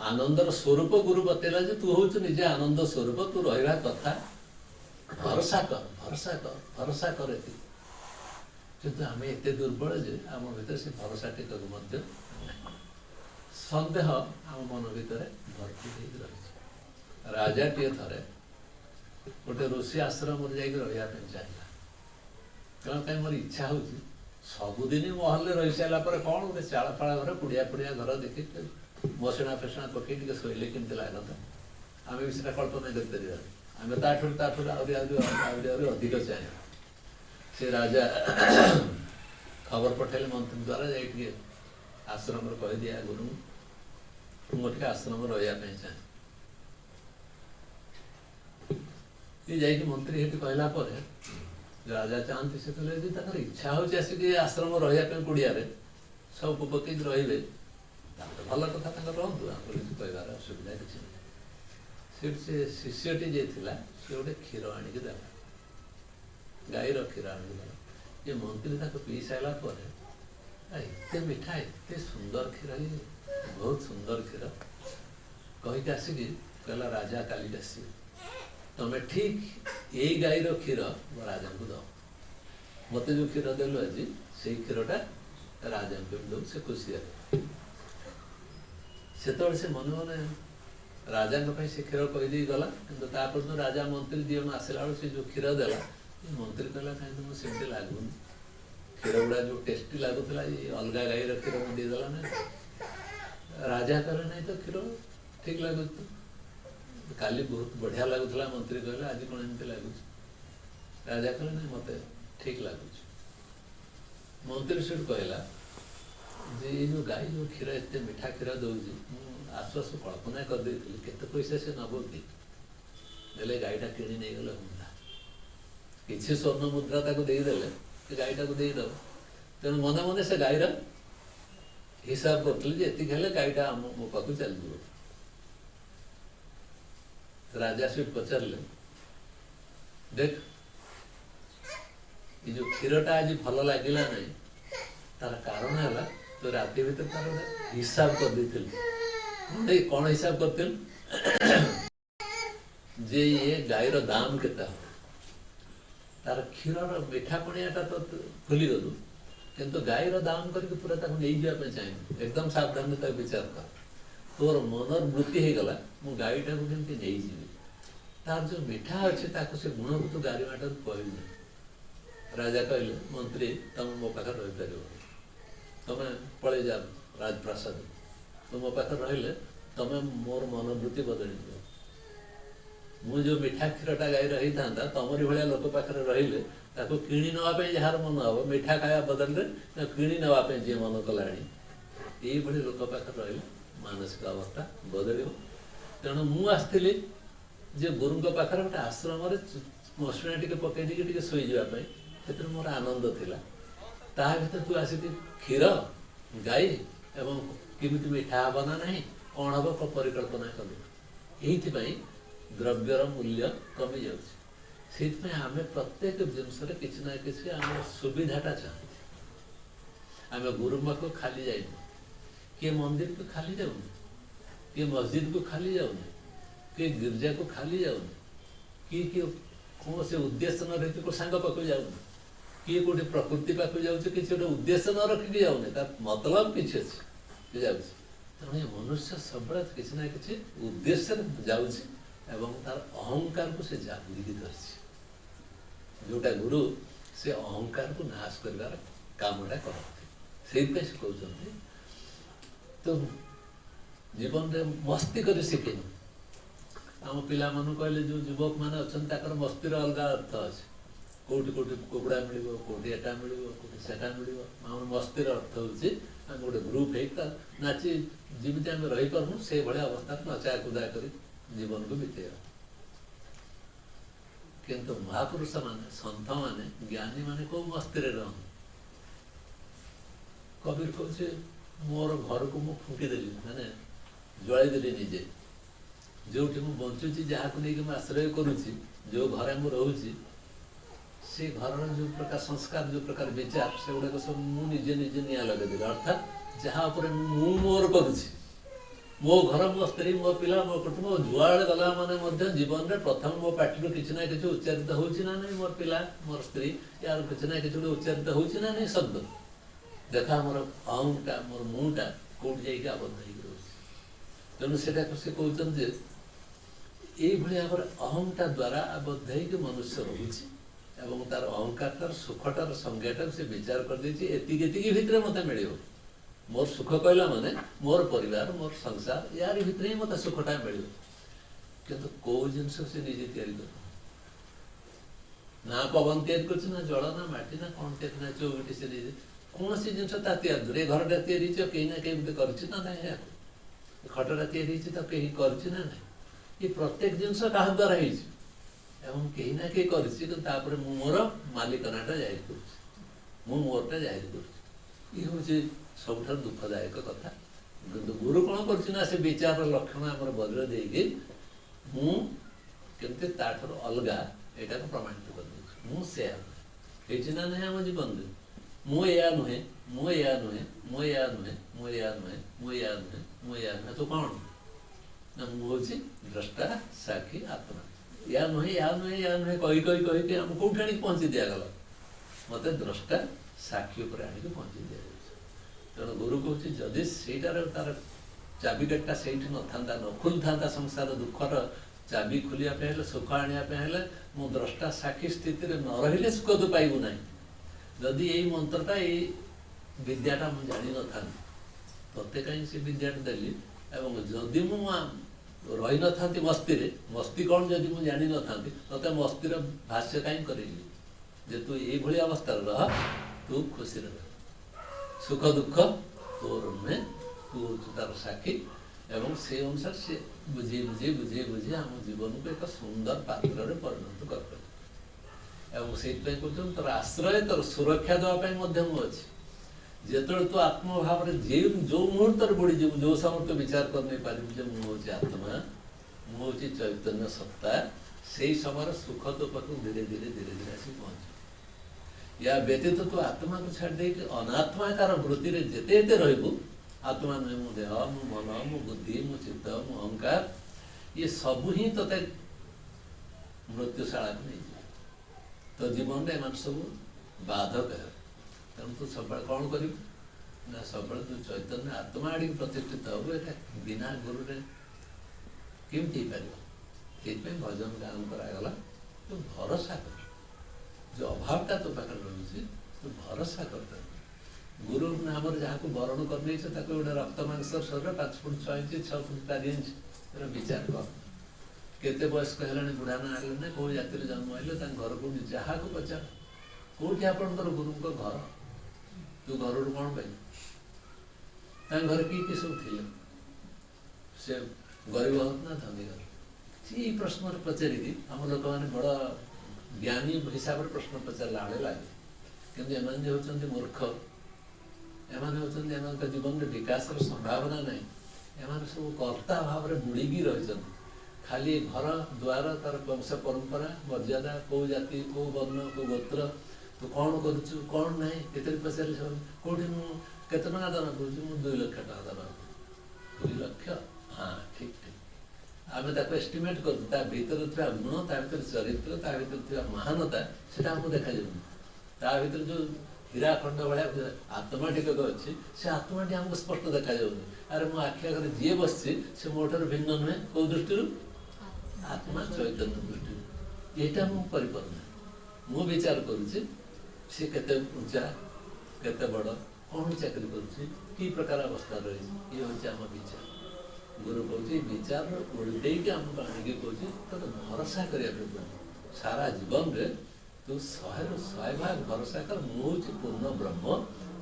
आनंदर स्वरूप गुरु बतेला जे तू हूँ निजे आनंद स्वरूप तू रहा कथा भरोसा कर भरोसा कर भरोसा कर किंतु आम एत दुर्बल जे आम भीतर से भरोसा टिक सन्देह आम मन भीतर भर्ती रही राजा टे थे गोटे ऋषि आश्रम रहा चाहिए कौन कहीं मोर इच्छा हो सबुदिन महल रही सारापर कौन गोटे चाड़फाड़ घर पुड़िया पुड़िया घर देखी मसणा फेसणा पकई शोले केमती लगता आम भी सीटा कल्पना कर आम अधिक चाहिए से राजा खबर पठेले मंत्री द्वारा जाए आश्रम कह दिया गुरु मुझे आश्रम रहा चाहे ये जाकि मंत्री ये कहला राजा चाहती से कहले इच्छा हो आश्रम रहा कुड़िया सब पकई रे भल कथा रुँ आम कहार असुविधा किसी नहीं से शिष्यटी जे थी सी गोटे क्षीर आणिक देला गाईर क्षीर आणिक देला ये मंत्री पी सारापर एते मिठा एते सुंदर क्षीर ये बहुत सुंदर क्षीर कहीकि आसिकी कहला राजा काली आस तमें ठीक यही गाईर क्षीर मो राजा को दो मत जो क्षीर देलु आज से क्षीरटा राजा को दो से खुशी से मन मन राजा से क्षीर कहीदे गला कि राजा मंत्री दी जन आसला बेलू से जो क्षीर देला मंत्री कहला कहीं मुझे लगुनि क्षीर गुड़ा जो टेस्टी लगुला ये अलग गाईर क्षीर मुझे देदेला ना राजा कहले नहीं तो क्षीर ठीक लगुच काली बहुत बढ़िया लगुला मंत्री कहले आज कौन एमती लगुच राजा कहले नहीं मत ठीक लगुच मंत्री से कहला जे ये जो गाई जो क्षीर एत मिठा क्षीर दौर आसु आसु कल्पना करदे केते पैसा से नब कि देले गाईटा किणी नहीं गले हुंदा किसी स्वर्ण मुद्रा ताको देदेले गाईटा को देदेव तेणु मने मने से गाईर हिसाब करते गाईटा मो पाक चल राजा से पचारे देख ये जो क्षीरटा आज भल लगे ना तार कारण है तो राति भीतर तार हिसाब कर देते कौन हिसाब करते जे ये गाईर दाम केता तार क्षीर मिठा पणियाटा तो भूली गलु किंतु गाईर दाम करके पूरा नहीं जावाई चाहिए एकदम सावधान विचार कर तोर मनर वृत्ति हो गला मु गाईटा को केमती नहीं जीवी तार जो मिठा अच्छे से गुण को तो गाड़ी बाट कहल राजा कहले मंत्री तुम मो पाखे रही पार तुम पलि जा राजप्रासाद तुम मो पाखे रही तुम मोर मनोवृत्ति बदल मु जो मिठा क्षीरटा गाई रही था तमरी भाया लोक पाखे रही किणी नापी जार मन हम मिठा खाया बदल किणी नापी जी मन कला ये लोक पाखे रही मानसिक अवस्था बदल तेणु मुझे जे गुरु पाखे गोटे आश्रम मसुणा टी पकईदी शोई जावाई मोर आनंद थिला ता भर तू आसिक क्षीर गाई एवं किमिति मिठा हम ना ना कौन हम परिकल्पना कलु ये द्रव्यर मूल्य कमी जाए आम प्रत्येक जिनस किसी ना कि आम सुविधाटा चाहते आम गुरु को खाली जाए किए मंदिर को खाली जाऊनि किए मस्जिद को खाली जाऊनि किए गिरजा को खाली जाऊनि किए कौन से उद्देश्य न रही को सांग पाक जाऊनि किए गोटे प्रकृति पाक जाऊे किसी गोटे उद्देश्य न रखिक जाऊनि तार मतलब किसी अच्छे जाऊँ तेणु मनुष्य सब किसी ना कि उद्देश्य जाऊँगी एवं तार अहंकार को से जागृति कर जोटा गुरु से अहंकार को नाश कर कामटा करते से कहते तो जीवन में मस्ती कर शिखेनु आम पिला मन कहले जो युवक मैंने अच्छा मस्तीर अलग अर्थ अच्छे कौटी कौटी कुकुड़ा मिल कौटी एटा मिल कौटी सेटा मिल आम मस्तीर अर्थ होचे गोटे ग्रुप हो नाची जमी आम रही पार्नु से भाया अवस्था नचा कुदा कर जीवन को बीतेगा किंतु महापुरुष माने सन्थ माने ज्ञानी माने को मस्ती रह कबीर कहे मोर घर को मुझे फुकीदेली माने जलईदेली निजे जो बंचुची जहाँ को लेकिन आश्रय करुच्ची जो घर मुझे रोचे से घर जो प्रकार संस्कार जो प्रकार विचार से गुड़ाक सब मुझे निजे निआ लगेदेली अर्थात जहाँ मु मोर करुच्ची मो घर मो स्त्री मो पिला मो कुटुंब जुआड़े गला माने जीवन में प्रथम मो पार्टी किसी ना कि उच्चारित होना मोर पिला मोर स्त्री यार किसी ना कि उच्चारित होना नहीं शब्द देखा मोर अहंटा मोर मुटा कौट जा आबद्ध हो तेणु से कहते ये भाव अहंटा द्वारा आबद्ध हो मनुष्य रोचे एवं तार अहंकार तार सुखटार संज्ञाटा से विचार कर एति भितर मत मिल मोर सुख कहला माने मोर परिवार मोर संसार यार भितर ही मत सुखटा मिल किंतु कौ जिन से निजे तैयारी कर ना पवन तैयारी कर ना जल ना माटी ना कौन तैयारी ना चौकटी से निजे कौन सी जिन तैयारी घरटा तैयारी कहीं ना कहीं करना ना खटटा तैयारी तो कहीं करना ना ये प्रत्येक जिनस क्या द्वारा एवं कहीं ना कहीं कर मोर मालिकाना जाहिर कर मोरटा जाहिर कर ये हूँ सब दुखदायक कथा किंतु गुरु कौन कर से विचार लक्षण आम बदल देगी मुझे ताठर अलग यहाँ प्रमाणित कर ना ना आम जीवन में मुझे नुहे ମୁଁ ଏୟା ନୁହେଁ, ମୁଁ ଏୟା ନୁହେଁ, ମୁଁ ଏୟା ନୁହେଁ, ମୁଁ ଏୟା ନୁହେଁ, ମୁଁ ଏୟା ନୁହେଁ, ତୁ କ'ଣ? ନା ମୁଁ ହେଉଛି ଦ୍ରଷ୍ଟା ସାକ୍ଷୀ ଆତ୍ମା। ୟା ନୁହେଁ, ୟା ନୁହେଁ, ୟା ନୁହେଁ କହିକି ଆମକୁ କୋଉଠି ଆଣିକି ପହଞ୍ଚି ଦିଆଗଲା? ମୋତେ ଦ୍ରଷ୍ଟା ସାକ୍ଷୀ ଉପରେ ଆଣିକି ପହଞ୍ଚି ଦିଆଯାଉଛି। ତେଣୁ ଗୁରୁ କହୁଛି ଯଦି ସେଇଟାର ତାର ଚାବିକାଠିଟା ସେଇଠି ନଥାନ୍ତା, ନ ଖୋଲିଥାନ୍ତା, ସଂସାର ଦୁଃଖର ଚାବି ଖୋଲିବା ପାଇଁ ହେଲେ, ସୁଖ ଆଣିବା ପାଇଁ ହେଲେ ମୁଁ ଦ୍ରଷ୍ଟା ସାକ୍ଷୀ ସ୍ଥିତିରେ ନ ରହିଲେ ସୁଖ ତୁ ପାଇବୁ ନାହିଁ। ଯଦି ଏଇ ମନ୍ତ୍ରଟା, ଏଇ ବିଦ୍ୟାଟା ମୁଁ ଜାଣିନଥାନ୍ତି, ତତେ କାହିଁକି ସେ ବିଦ୍ୟାଟା ଦେଲି? ଏବଂ ଯଦି ମୁଁ ରହିନଥାନ୍ତି ମସ୍ତିରେ, ମସ୍ତି କ'ଣ ଯଦି ମୁଁ ଜାଣିନଥାନ୍ତି, ତତେ ମସ୍ତିର ଭାଷ୍ୟ କାହିଁକି କରେଇଲି? ଯେ ତୁ ଏଇଭଳି ଅବସ୍ଥାରେ ରହ, ତୁ ଖୁସିରେ ରହ, ସୁଖ ଦୁଃଖ ତୋର ନୁହେଁ, ତୁ ହେଉଛୁ ତାର ସାକ୍ଷୀ। ଏବଂ ସେଇ ଅନୁସାରେ ସେ ବୁଝେଇ ଆମ ଜୀବନକୁ ଏକ ସୁନ୍ଦର ପାତ୍ରରେ ପରିଣତ କରିପାରିବ। ଏବଂ ସେଇଥିପାଇଁ କହୁଛନ୍ତି ତୋର ଆଶ୍ରୟ, ତୋର ସୁରକ୍ଷା ଦେବା ପାଇଁ ମଧ୍ୟ ମୁଁ ଅଛି। ଯେତେବେଳେ ତୁ ଆତ୍ମଭାବରେ ଯୋଉ ମୁହୂର୍ତ୍ତରେ ବୁଡ଼ିଯିବୁ, ଯୋଉ ସମୟ ତୁ ବିଚାର କରିନେଇ ପାରିବୁ ଯେ ମୁଁ ହେଉଛି ଆତ୍ମା, ମୁଁ ହେଉଛି ଚୈତନ୍ୟ ସତ୍ତା, ସେଇ ସମୟରେ ସୁଖ ତୋ ପାଖକୁ ଧୀରେ ଧୀରେ ଆସି ପହଞ୍ଚିବ। ୟା ବ୍ୟତୀତ ତୁ ଆତ୍ମାକୁ ଛାଡ଼ି ଦେଇକି ଅନାତ୍ମାକାର ବୃତ୍ତିରେ ଯେତେ ରହିବୁ, ଆତ୍ମା ନୁହେଁ ମୁଁ ଦେହ, ମୁଁ ମନ, ମୁଁ ବୁଦ୍ଧି, ମୁଁ ଚିତ୍ତ, ମୁଁ ଅହଙ୍କାର, ଇଏ ସବୁ ହିଁ ତୋତେ ମୃତ୍ୟୁଶାଳାକୁ ନେଇଯିବ। ତୋ ଜୀବନରେ ଏମାନେ ସବୁ ବାଧକ ହେବ। ତେଣୁ ତୁ ସବୁବେଳେ କ'ଣ କରିବୁ? ନା ସବୁବେଳେ ତୁ ଚୈତନ୍ୟ ଆତ୍ମା ଆଡ଼ିକି ପ୍ରତିଷ୍ଠିତ ହବୁ। ଏଇଟା ବିନା ଗୁରୁରେ କେମିତି ହେଇପାରିବ? ସେଇଥିପାଇଁ ଭଜନ ଗାନ କରାଗଲା, ତୁ ଭରସା କର। ଯେଉଁ ଅଭାବଟା ତୋ ପାଖରେ ରହୁଛି, ତୁ ଭରସା କର। ଗୁରୁ ନାମରେ ଯାହାକୁ ବରଣ କରିନେଇଛ, ତାକୁ ଗୋଟେ ରକ୍ତ ମାଂସର ଶରୀର 5 ଫୁଟ 6 ଇଞ୍ଚ 6 ଫୁଟ 4 ଇଞ୍ଚ ବିଚାର କର। କେତେ ବୟସ୍କ ହେଲାଣି, ବୁଢ଼ା ନା ହେଲେଣି, କୋଉ ଜାତିରେ ଜନ୍ମ ହେଲେ, ତାଙ୍କ ଘର କୋଉଠି, ଯାହାକୁ ପଚାର କୋଉଠି ଆପଣଙ୍କର ଗୁରୁଙ୍କ ଘର? ତୁ ଘରରୁ କ'ଣ ପାଇବୁ? ତାଙ୍କ ଘରେ କିଏ ସବୁ ଥିଲେ? ସେ ଗରିବ ଘର ନା ଧନୀ ଘର? ସେଇ ପ୍ରଶ୍ନରେ ପଚାରିକି ଆମ ଲୋକମାନେ ବଡ଼ ଜ୍ଞାନୀ ହିସାବରେ ପ୍ରଶ୍ନ ପଚାରିଲା ବେଳେ ଲାଗେ। କିନ୍ତୁ ଏମାନେ ଯେ ହେଉଛନ୍ତି ମୂର୍ଖ, ଏମାନେ ହେଉଛନ୍ତି, ଏମାନଙ୍କ ଜୀବନରେ ବିକାଶର ସମ୍ଭାବନା ନାହିଁ। ଏମାନେ ସବୁ କର୍ତ୍ତା ଭାବରେ ବୁଡ଼ିକି ରହିଛନ୍ତି। ଖାଲି ଘର ଦ୍ୱାର, ତାର ବଂଶ ପରମ୍ପରା, ମର୍ଯ୍ୟାଦା, କୋଉ ଜାତି, କୋଉ ବର୍ଣ୍ଣ, କୋଉ ଗୋତ୍ର, ତୁ କ'ଣ କରୁଛୁ, କ'ଣ ନାହିଁ, ଏଥିରେ ପଚାରିଲେ ସବୁ କୋଉଠି ମୁଁ କେତେ ଟଙ୍କା ଦାନ କରୁଛି? ମୁଁ 2 ଲକ୍ଷ ଟଙ୍କା ଦାନ କରୁଛି। 2 ଲକ୍ଷ? ହଁ, ଠିକ୍ ଠିକ୍। ଆମେ ତାକୁ ଏଷ୍ଟିମେଟ୍ କରୁଛୁ। ତା ଭିତରେ ଥିବା ଗୁଣ, ତା ଭିତରେ ଚରିତ୍ର, ତା ଭିତରେ ଥିବା ମହାନତା, ସେଟା ଆମକୁ ଦେଖାଯାଉନି। ତା ଭିତରେ ଯେଉଁ ହୀରାଖଣ୍ଡ ଭଳିଆ ଆତ୍ମା ଟିକକ ଅଛି, ସେ ଆତ୍ମାଟି ଆମକୁ ସ୍ପଷ୍ଟ ଦେଖାଯାଉନି। ଆରେ ମୋ ଆଖି ଆଗରେ ଯିଏ ବସିଛି, ସେ ମୋ ଠାରୁ ଭିନ୍ନ ନୁହେଁ। କୋଉ ଦୃଷ୍ଟିରୁ? ଆତ୍ମା ଚୈତନ୍ୟ ଦୃଷ୍ଟିରୁ। ଏଇଟା ମୁଁ କରିପାରୁନି। ମୁଁ ବିଚାର କରୁଛି ସେ କେତେ ଉଞ୍ଚା, କେତେ ବଡ଼, କ'ଣ ଚାକିରି କରୁଛି, କି ପ୍ରକାର ଅବସ୍ଥାରେ ରହିଛି, ଇଏ ହେଉଛି ଆମ ବିଚାର। ଗୁରୁ କହୁଛି ବିଚାର ଓଲଟେଇକି ଆମକୁ ଆଣିକି କହୁଛି ତୋତେ ଭରସା କରିବା ପାଇଁ ପଡ଼ିବ। ସାରା ଜୀବନରେ ତୁ 100ରୁ 100 ଭାଗ ଭରସା କର, ମୁଁ ହେଉଛି ପୂର୍ଣ୍ଣ ବ୍ରହ୍ମ,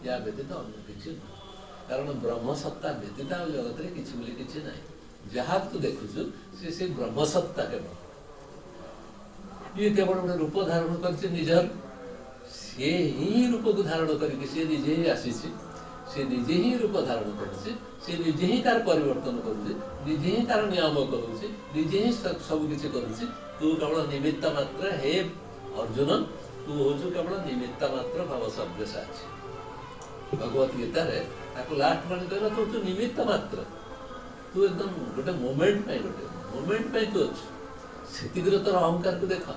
ୟା ବ୍ୟତୀତ ଅନ୍ୟ କିଛି ନୁହେଁ। କାରଣ ବ୍ରହ୍ମସତ୍ତା ବ୍ୟତୀତ ଆଉ ଜଗତରେ କିଛି ବୋଲି କିଛି ନାହିଁ। ଯାହା ତୁ ଦେଖୁଛୁ ସେ ସେଇ ବ୍ରହ୍ମସତ୍ତା କେବଳ। ଇଏ କେବଳ ଗୋଟେ ରୂପ ଧାରଣ କରିଛି ନିଜର, ସେ ହିଁ ରୂପକୁ ଧାରଣ କରିକି ସେ ନିଜେ ହିଁ ଆସିଛି, ସେ ନିଜେ ହିଁ ରୂପ ଧାରଣ କରୁଛି, ସେ ନିଜେ ହିଁ ତାର ପରିବର୍ତ୍ତନ କରୁଛି, ନିଜେ ହିଁ ତାର ନିୟମ କରୁଛି, ନିଜେ ହିଁ ସବୁ କିଛି କରୁଛି। ତୁ କେବଳ ନିମିତ୍ତ ମାତ୍ର। ହେ ଅର୍ଜୁନ, ତୁ ହେଉଛୁ କେବଳ ନିମିତ୍ତ ମାତ୍ର ଭବ ସବ୍ୟସାଚୀ। ଭଗବତ ଗୀତାରେ ତାକୁ ଲାଷ୍ଟ ମାନେ କହିଲା ତୁ ହେଉଛୁ ନିମିତ୍ତ ମାତ୍ର। ତୁ ଏକଦମ ଗୋଟେ ମୋମେଣ୍ଟ ପାଇଁ ତୁ ଅଛୁ। ସେତିକିରେ ତୋର ଅହଙ୍କାରକୁ ଦେଖ।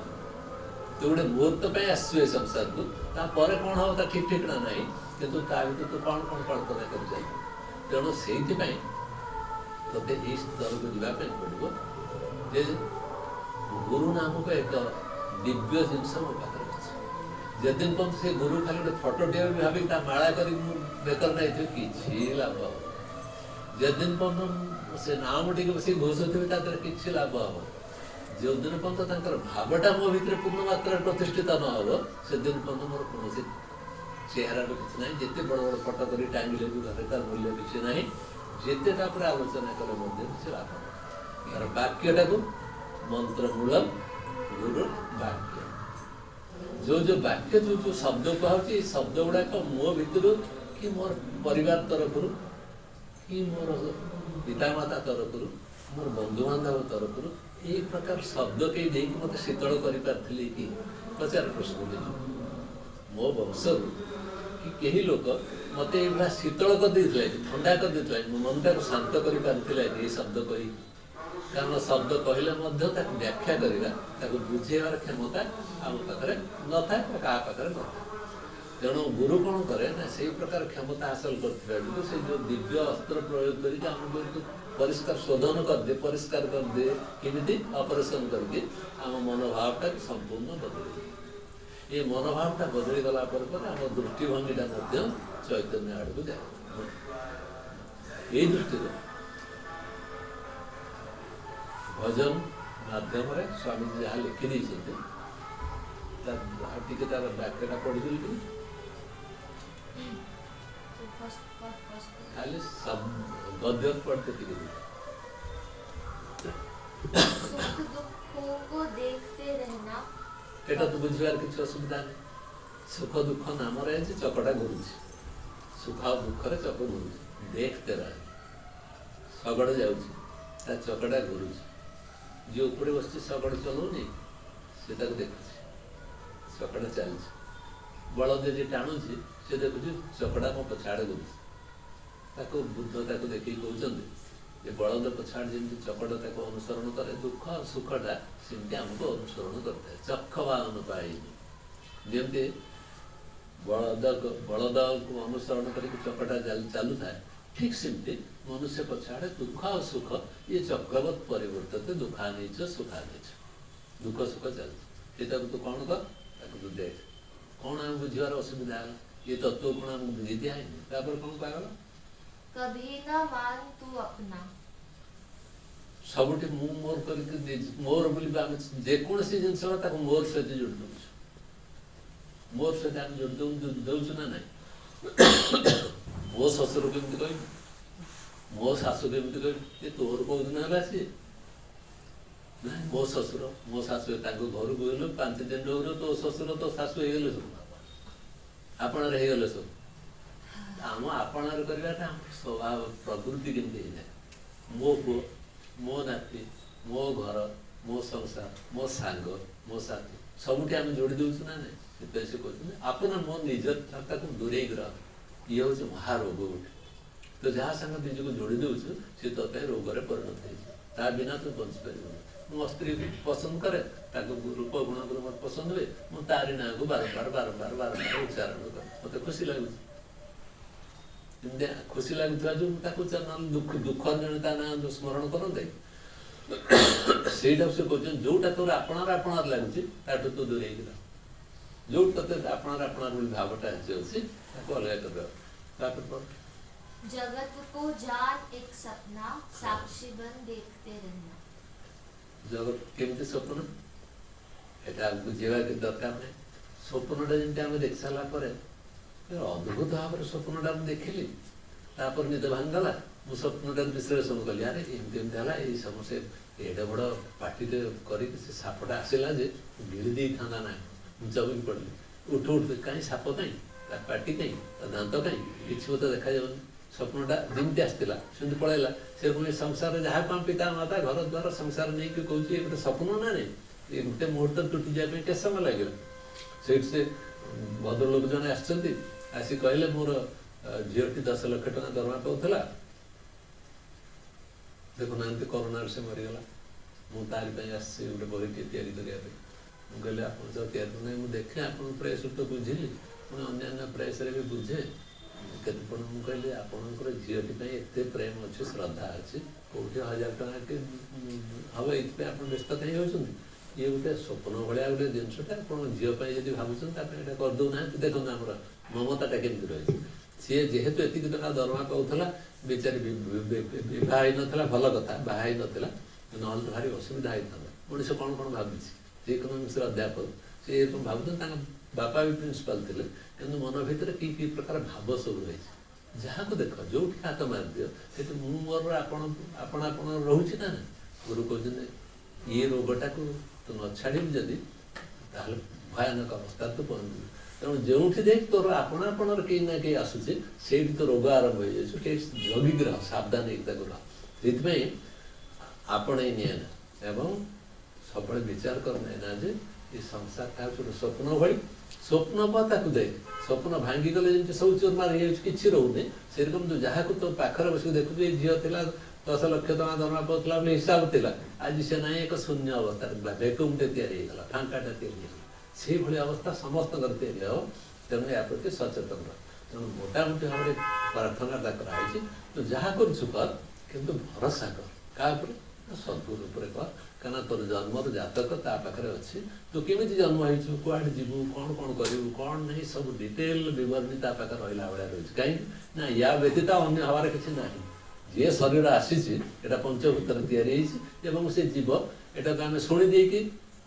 ତୁ ଗୋଟେ ମୁହୂର୍ତ୍ତ ପାଇଁ ଆସିଛୁ ଏ ସଂସାରକୁ, ତାପରେ କ'ଣ ହେବ ତା ଠିକ୍ ଠିକଣା ନାହିଁ। କିନ୍ତୁ ତା ଭିତରେ ତୁ କ'ଣ କଳ୍ପନା କରିଚାଲ। ତେଣୁ ସେଇଥିପାଇଁ ତୋତେ ଏଇ ସ୍ତରକୁ ଯିବା ପାଇଁ ପଡ଼ିବ ଯେ ଗୁରୁ ନାମକ ଏକ ଦିବ୍ୟ ଜିନିଷ ମୋ ପାଖରେ ଅଛି। ଯେଦିନ ପର୍ଯ୍ୟନ୍ତ ସେ ଗୁରୁ ଖାଲି ଗୋଟେ ଫଟୋଟିଏ ବି ଭାବିକି ତା ମାଳା କରିକି ମୁଁ ବେକରେ ନେଇଥିବି, କିଛି ଲାଭ ହେବ। ଯେଦିନ ପର୍ଯ୍ୟନ୍ତ ସେ ନାମ ଟିକେ ବସିକି ଘୋଷୁଥିବେ, ତା ଦେହରେ କିଛି ଲାଭ ହେବ। ଯେଉଁଦିନ ପର୍ଯ୍ୟନ୍ତ ତାଙ୍କର ଭାବଟା ମୋ ଭିତରେ ପୂର୍ଣ୍ଣ ମାତ୍ରାରେ ପ୍ରତିଷ୍ଠିତ ନ ହେବ, ସେଦିନ ପର୍ଯ୍ୟନ୍ତ ମୋର କୌଣସି ଚେହେରାର କିଛି ନାହିଁ। ଯେତେ ବଡ଼ ବଡ଼ ଫଟୋ କରି ଟାଙ୍ଗିଲେ ବି ଘରେ ତାର ମୂଲ୍ୟ କିଛି ନାହିଁ। ଯେତେ ତାପରେ ଆଲୋଚନା କଲେ ମଧ୍ୟ କିଛି ଲାଭ ନାହିଁ। ତାର ବାକ୍ୟଟାକୁ ମନ୍ତ୍ରମୂଳ ଗୁରୁ ବାକ୍ୟ, ଯୋଉ ବାକ୍ୟ ଯୋଉ ଶବ୍ଦ କୁହାଉଛି, ଏଇ ଶବ୍ଦ ଗୁଡ଼ାକ ମୋ ଭିତରୁ କି ମୋର ପରିବାର ତରଫରୁ, କି ମୋର ପିତାମାତା ତରଫରୁ, ମୋର ବନ୍ଧୁବାନ୍ଧବ ତରଫରୁ ଏଇ ପ୍ରକାର ଶବ୍ଦ କେହି ଦେଇକି ମୋତେ ଶୀତଳ କରିପାରିଥିଲେ କି? ପଚାର ପ୍ରଶ୍ନ ଦେଇଛୁ। ମୋ ବଂଶରୁ कि कई लोक मत ये शीतल कर ठंडा कर मनटा को शांत कर पारे ये शब्द कही कारण शब्द कहले व्याख्या करवा बुझेबार क्षमता आम पाखे न था क्या पाखे न था तेणु गुरु कौन करे ना से प्रकार क्षमता हासिल कर से जो दिव्य अस्त्र प्रयोग कर परिष्कार शोधन कर दे परिष्कार कर दे किमिति ऑपरेशन करके आम मनोभावटा संपूर्ण बदल ये मनोभावटा बदली गला पर आम दृष्टिभंगीटा चैतन्य आड़ को जाए ये दृष्टि भजन माध्यम स्वामी जहाँ लिखी तार व्याख्या पढ़ी खाली गद्य पढ़ते सुख दुखों को देखते रहना एटा तो बुझवार किसी असुविधा नहीं सुख दुख नाम रही चकटा घूर सुख और दुख चक घूर देखते रहे शगड़ जा चकटा घूर जी ऊपर बस शगड़ चलाऊनी से देखु चकटा चलती बलद जी टाणुची से देखुची चकड़ा मो पछाड़े घूर बुद्ध ताको देखिए कहते बलद पछाड़ जमी चकड़ा ताको अनुसरण करे दुख सुखटा सेमती आमको अनुसरण करता है चक्ष वाहन पाएनि जमती बलद को अनुसरण करके चकटा चालू था ठीक सेमती मनुष्य पछाड़े दुख और सुख ये चक्रवत परिवर्तित दुखानी सुखानी दुख सुख चलती तू कौन कर तू देख कौन आम बुझार असुविधा है ये तत्व कौन आमको बुझी दिया है कौन कहगला कभी न मान तू अपना सबुठी मु मोर करके मोर बोली जेकोसी जिनस मोर सहित जोड़ दौ मोर सहित आम जोड़ दौचु ना ना मो शशुर केमती कह मो शाशु केमती कह तोर कौ दिन है सी ना मो शशुर मो शाशु घर को गलु 5 दिन रही तो शशुर तो शाशु हो सब आपणार हो सब आम आपणार करवाटा स्वभाव प्रकृति केमती जाए मो पुओ मो नाती मो घर मो संसार मो सांग मो साथी सबुठी आम जोड़ी दौचु ना ना से कहते आपन मो निजता को दूरे रह ये हूँ महारोग गोटे तो जहाँ सांग निज को जोड़ी दौचु सी ते रोग परिणत हो बिना तो बची पार मो स्त्री पसंद करे रूप गुण मत पसंद हुए मुझे तारी ना को बारंबार बारंबार बारंबार उच्चारण कर मत खुशी लगुच खुशी लगुवा जो दुख दुख जन ना स्मरण करते से कहते जोटा तोर आपणार आपणार लगुच तो दूरे जो ते आपणार आपणार भावटा अच्छी अलग कर जगत को जान एक सपना साक्षी बन देखते रहना जगत केमती स्वप्न यहाँ बुझेगा दरकार नहीं स्वप्नटा जमी आम देख सारापर अद्भुत भाव में स्वप्नटा देखिली निद भांगला मु स्वप्नटा विश्लेषण कली अरे एमती समस्या एडे बड़ पार्टी कर सापटा आसला गिरी दे था ना चबकी पड़ली उठ उठ कहीं साप कहीं पार्टी कहीं दांत कहीं किसी मत देखा जाऊनि स्वप्नटा जमी आसला सेमती पलैला से पुणी संसार जहाँ कम पिता माता घर द्वार संसार नहीं कि कौन गोटे स्वप्न ना नहीं गोटे मुहूर्त टूटी जाए के समय लगे से भद्रलोक जन आसी कहले मोर झीटी 10 लाख टका दरमा पाला देखुना करोना से मरीगला मुझे आसी गोटे बहीटे या कहले आप तैयारी मुझे देखे आप प्रेस तो बुझिली पुणी अन्य प्रेस भी बुझे केत मुझे आपंकर झीटी एत प्रेम अच्छे श्रद्धा अच्छी कौटे 1000 टका के हम ये व्यस्त कहीं होती ये गोटे स्वप्न भाया गोटे जिनसा आप झीपाई जी भावुँ करदे देखो आम ममताटा केमती रही सी जेहेतु एति टका दरमा पाला बेचारी बहा ना भल कथा बहा नाला ना भारी असुविधा होता मनीष कौन कौन भावी इकोनोमिक्स अध्यापक सी भावुँ बापा भी प्रिंसिपाल थे कि मन भितर कि प्रकार भाव सब रही जहाँ को देख जो हाथ मार दियो से मोर आपण रोचे ना गुरु कहते ये रोगटा को तो न छाड़ी जदि भयानक अवस्था तो पहुँच तेणु जो देख तोर आपण कहीं ना कहीं आसूचे से तो रोग आरंभ हो जाए जगिक रह सावधान रह आपण एवं सब विचार करना ना जे ये संसार का छोटे स्वप्न भाई स्वप्न ताकू देख स्वप्न भांगी गले जमी सब चूरमार किसी रोने से रकम तू जहाँ को तो पाखर बस देखु झील था 10 लाख टका दरमा पाला हिसाब था आज से ना एक शून्य अवस्था भैक्यूमटे या फांकाटा से भाई अवस्था समस्त या तेणु या प्रति सचेतन तेणु मोटामोटी भाव में प्रार्थना कराई तो जहाँ कर किंतु भरोसा कर क्या सद्गुरु कर कहीं तोर जन्म जातक ता पाखे अच्छी तू केमी जन्म हो कुआड़े जीवु कौन कौन करू कौन नहीं सब डिटेल विवरणी ता पाखे रहा भाया रही कहीं ना या व्यतीत अन्य हबार किसी ना जी शरीर आसी पंचभूतर या से जीव यहाँ को आम शुणी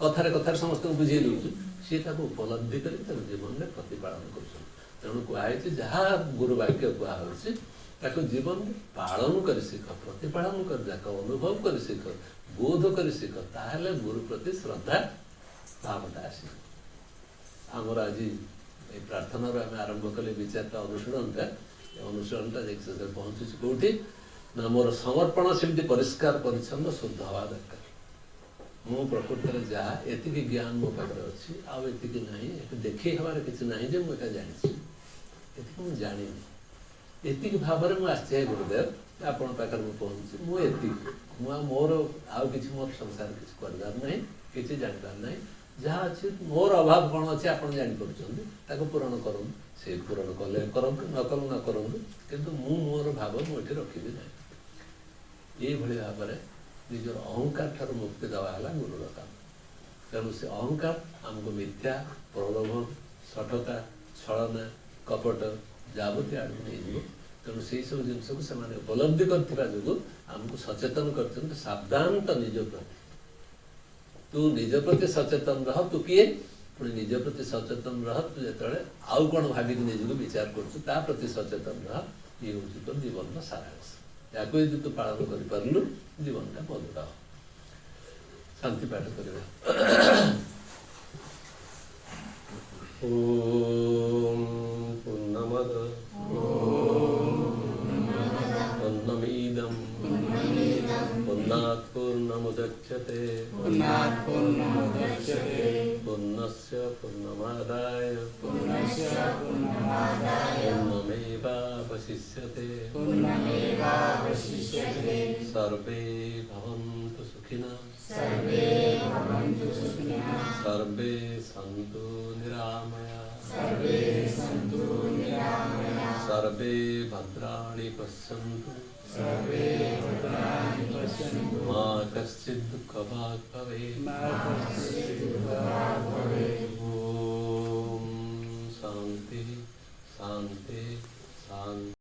कथार कथार समस्त बुझे दूसु सी उपलब्धि कर जीवन में प्रतिपालन कर तेणु कहुई जहाँ गुरु वाक्य कहु जीवन पालन कर शिख प्रतिपालन कर जाक अनुभव कर शिख बोध कर शिख ताहले गुरु प्रति श्रद्धा भावटा आस आमर आज प्रार्थना आम आरंभ कले विचारटा अनुशीलनटा पहुँचुच कौटी ना मोर समर्पण सेमती परिष्कार परिच्छन्न शुद्ध हवा दरकार मु प्रकृति में जहाँ एति ज्ञान मो पाखे अच्छी आती ना देखी हबार किसी ना मुझे जानी ये जानी एति भाव में मुझे गुरुदेव आपण पाखे पहुँची मुझे मोर आउ कि मोर संसार किसी करार किसी जानवर ना जहाँ अच्छी मोर अभाव कौन अच्छे आप जापर पूरण करूँ से पूरण कले करूँ न कल न करूँ किंतु मु मोर भाव मुझे रखी ना ये भाव में निजर अहंकार ठार मुक्ति देवा है गुरुर काम तेणु से अहंकार आमको मिथ्या प्रलोभन सठता छलना कपट जावती आड़ नहीं तेणु से सब जिन उपलब्धि करमको सचेतन कर सावधान तो निज प्रति तू निज प्रति सचेतन रह तू किए पुणी निज प्रति सचेतन रह तू जो आउ कौन भाविक निजक विचार कर प्रति सचेतन रह ये हूँ तो जीवन सारांश या यदि तू पालन कर पार्लु जीवनटा मधुर हो शांति पाठ कर ओम पूर्णमद पूर्णमिदं पूर्णात् पूर्णमुदच्यते पूर्णस्य पूर्णमादाय पूर्णमेवावशिष्यते सर्वे भवन्तु सुखिनः सर्वे सन्तु निरामया सर्वे भद्राणि पश्यन्तु मा कश्चित् दुःखभाग् भवेत्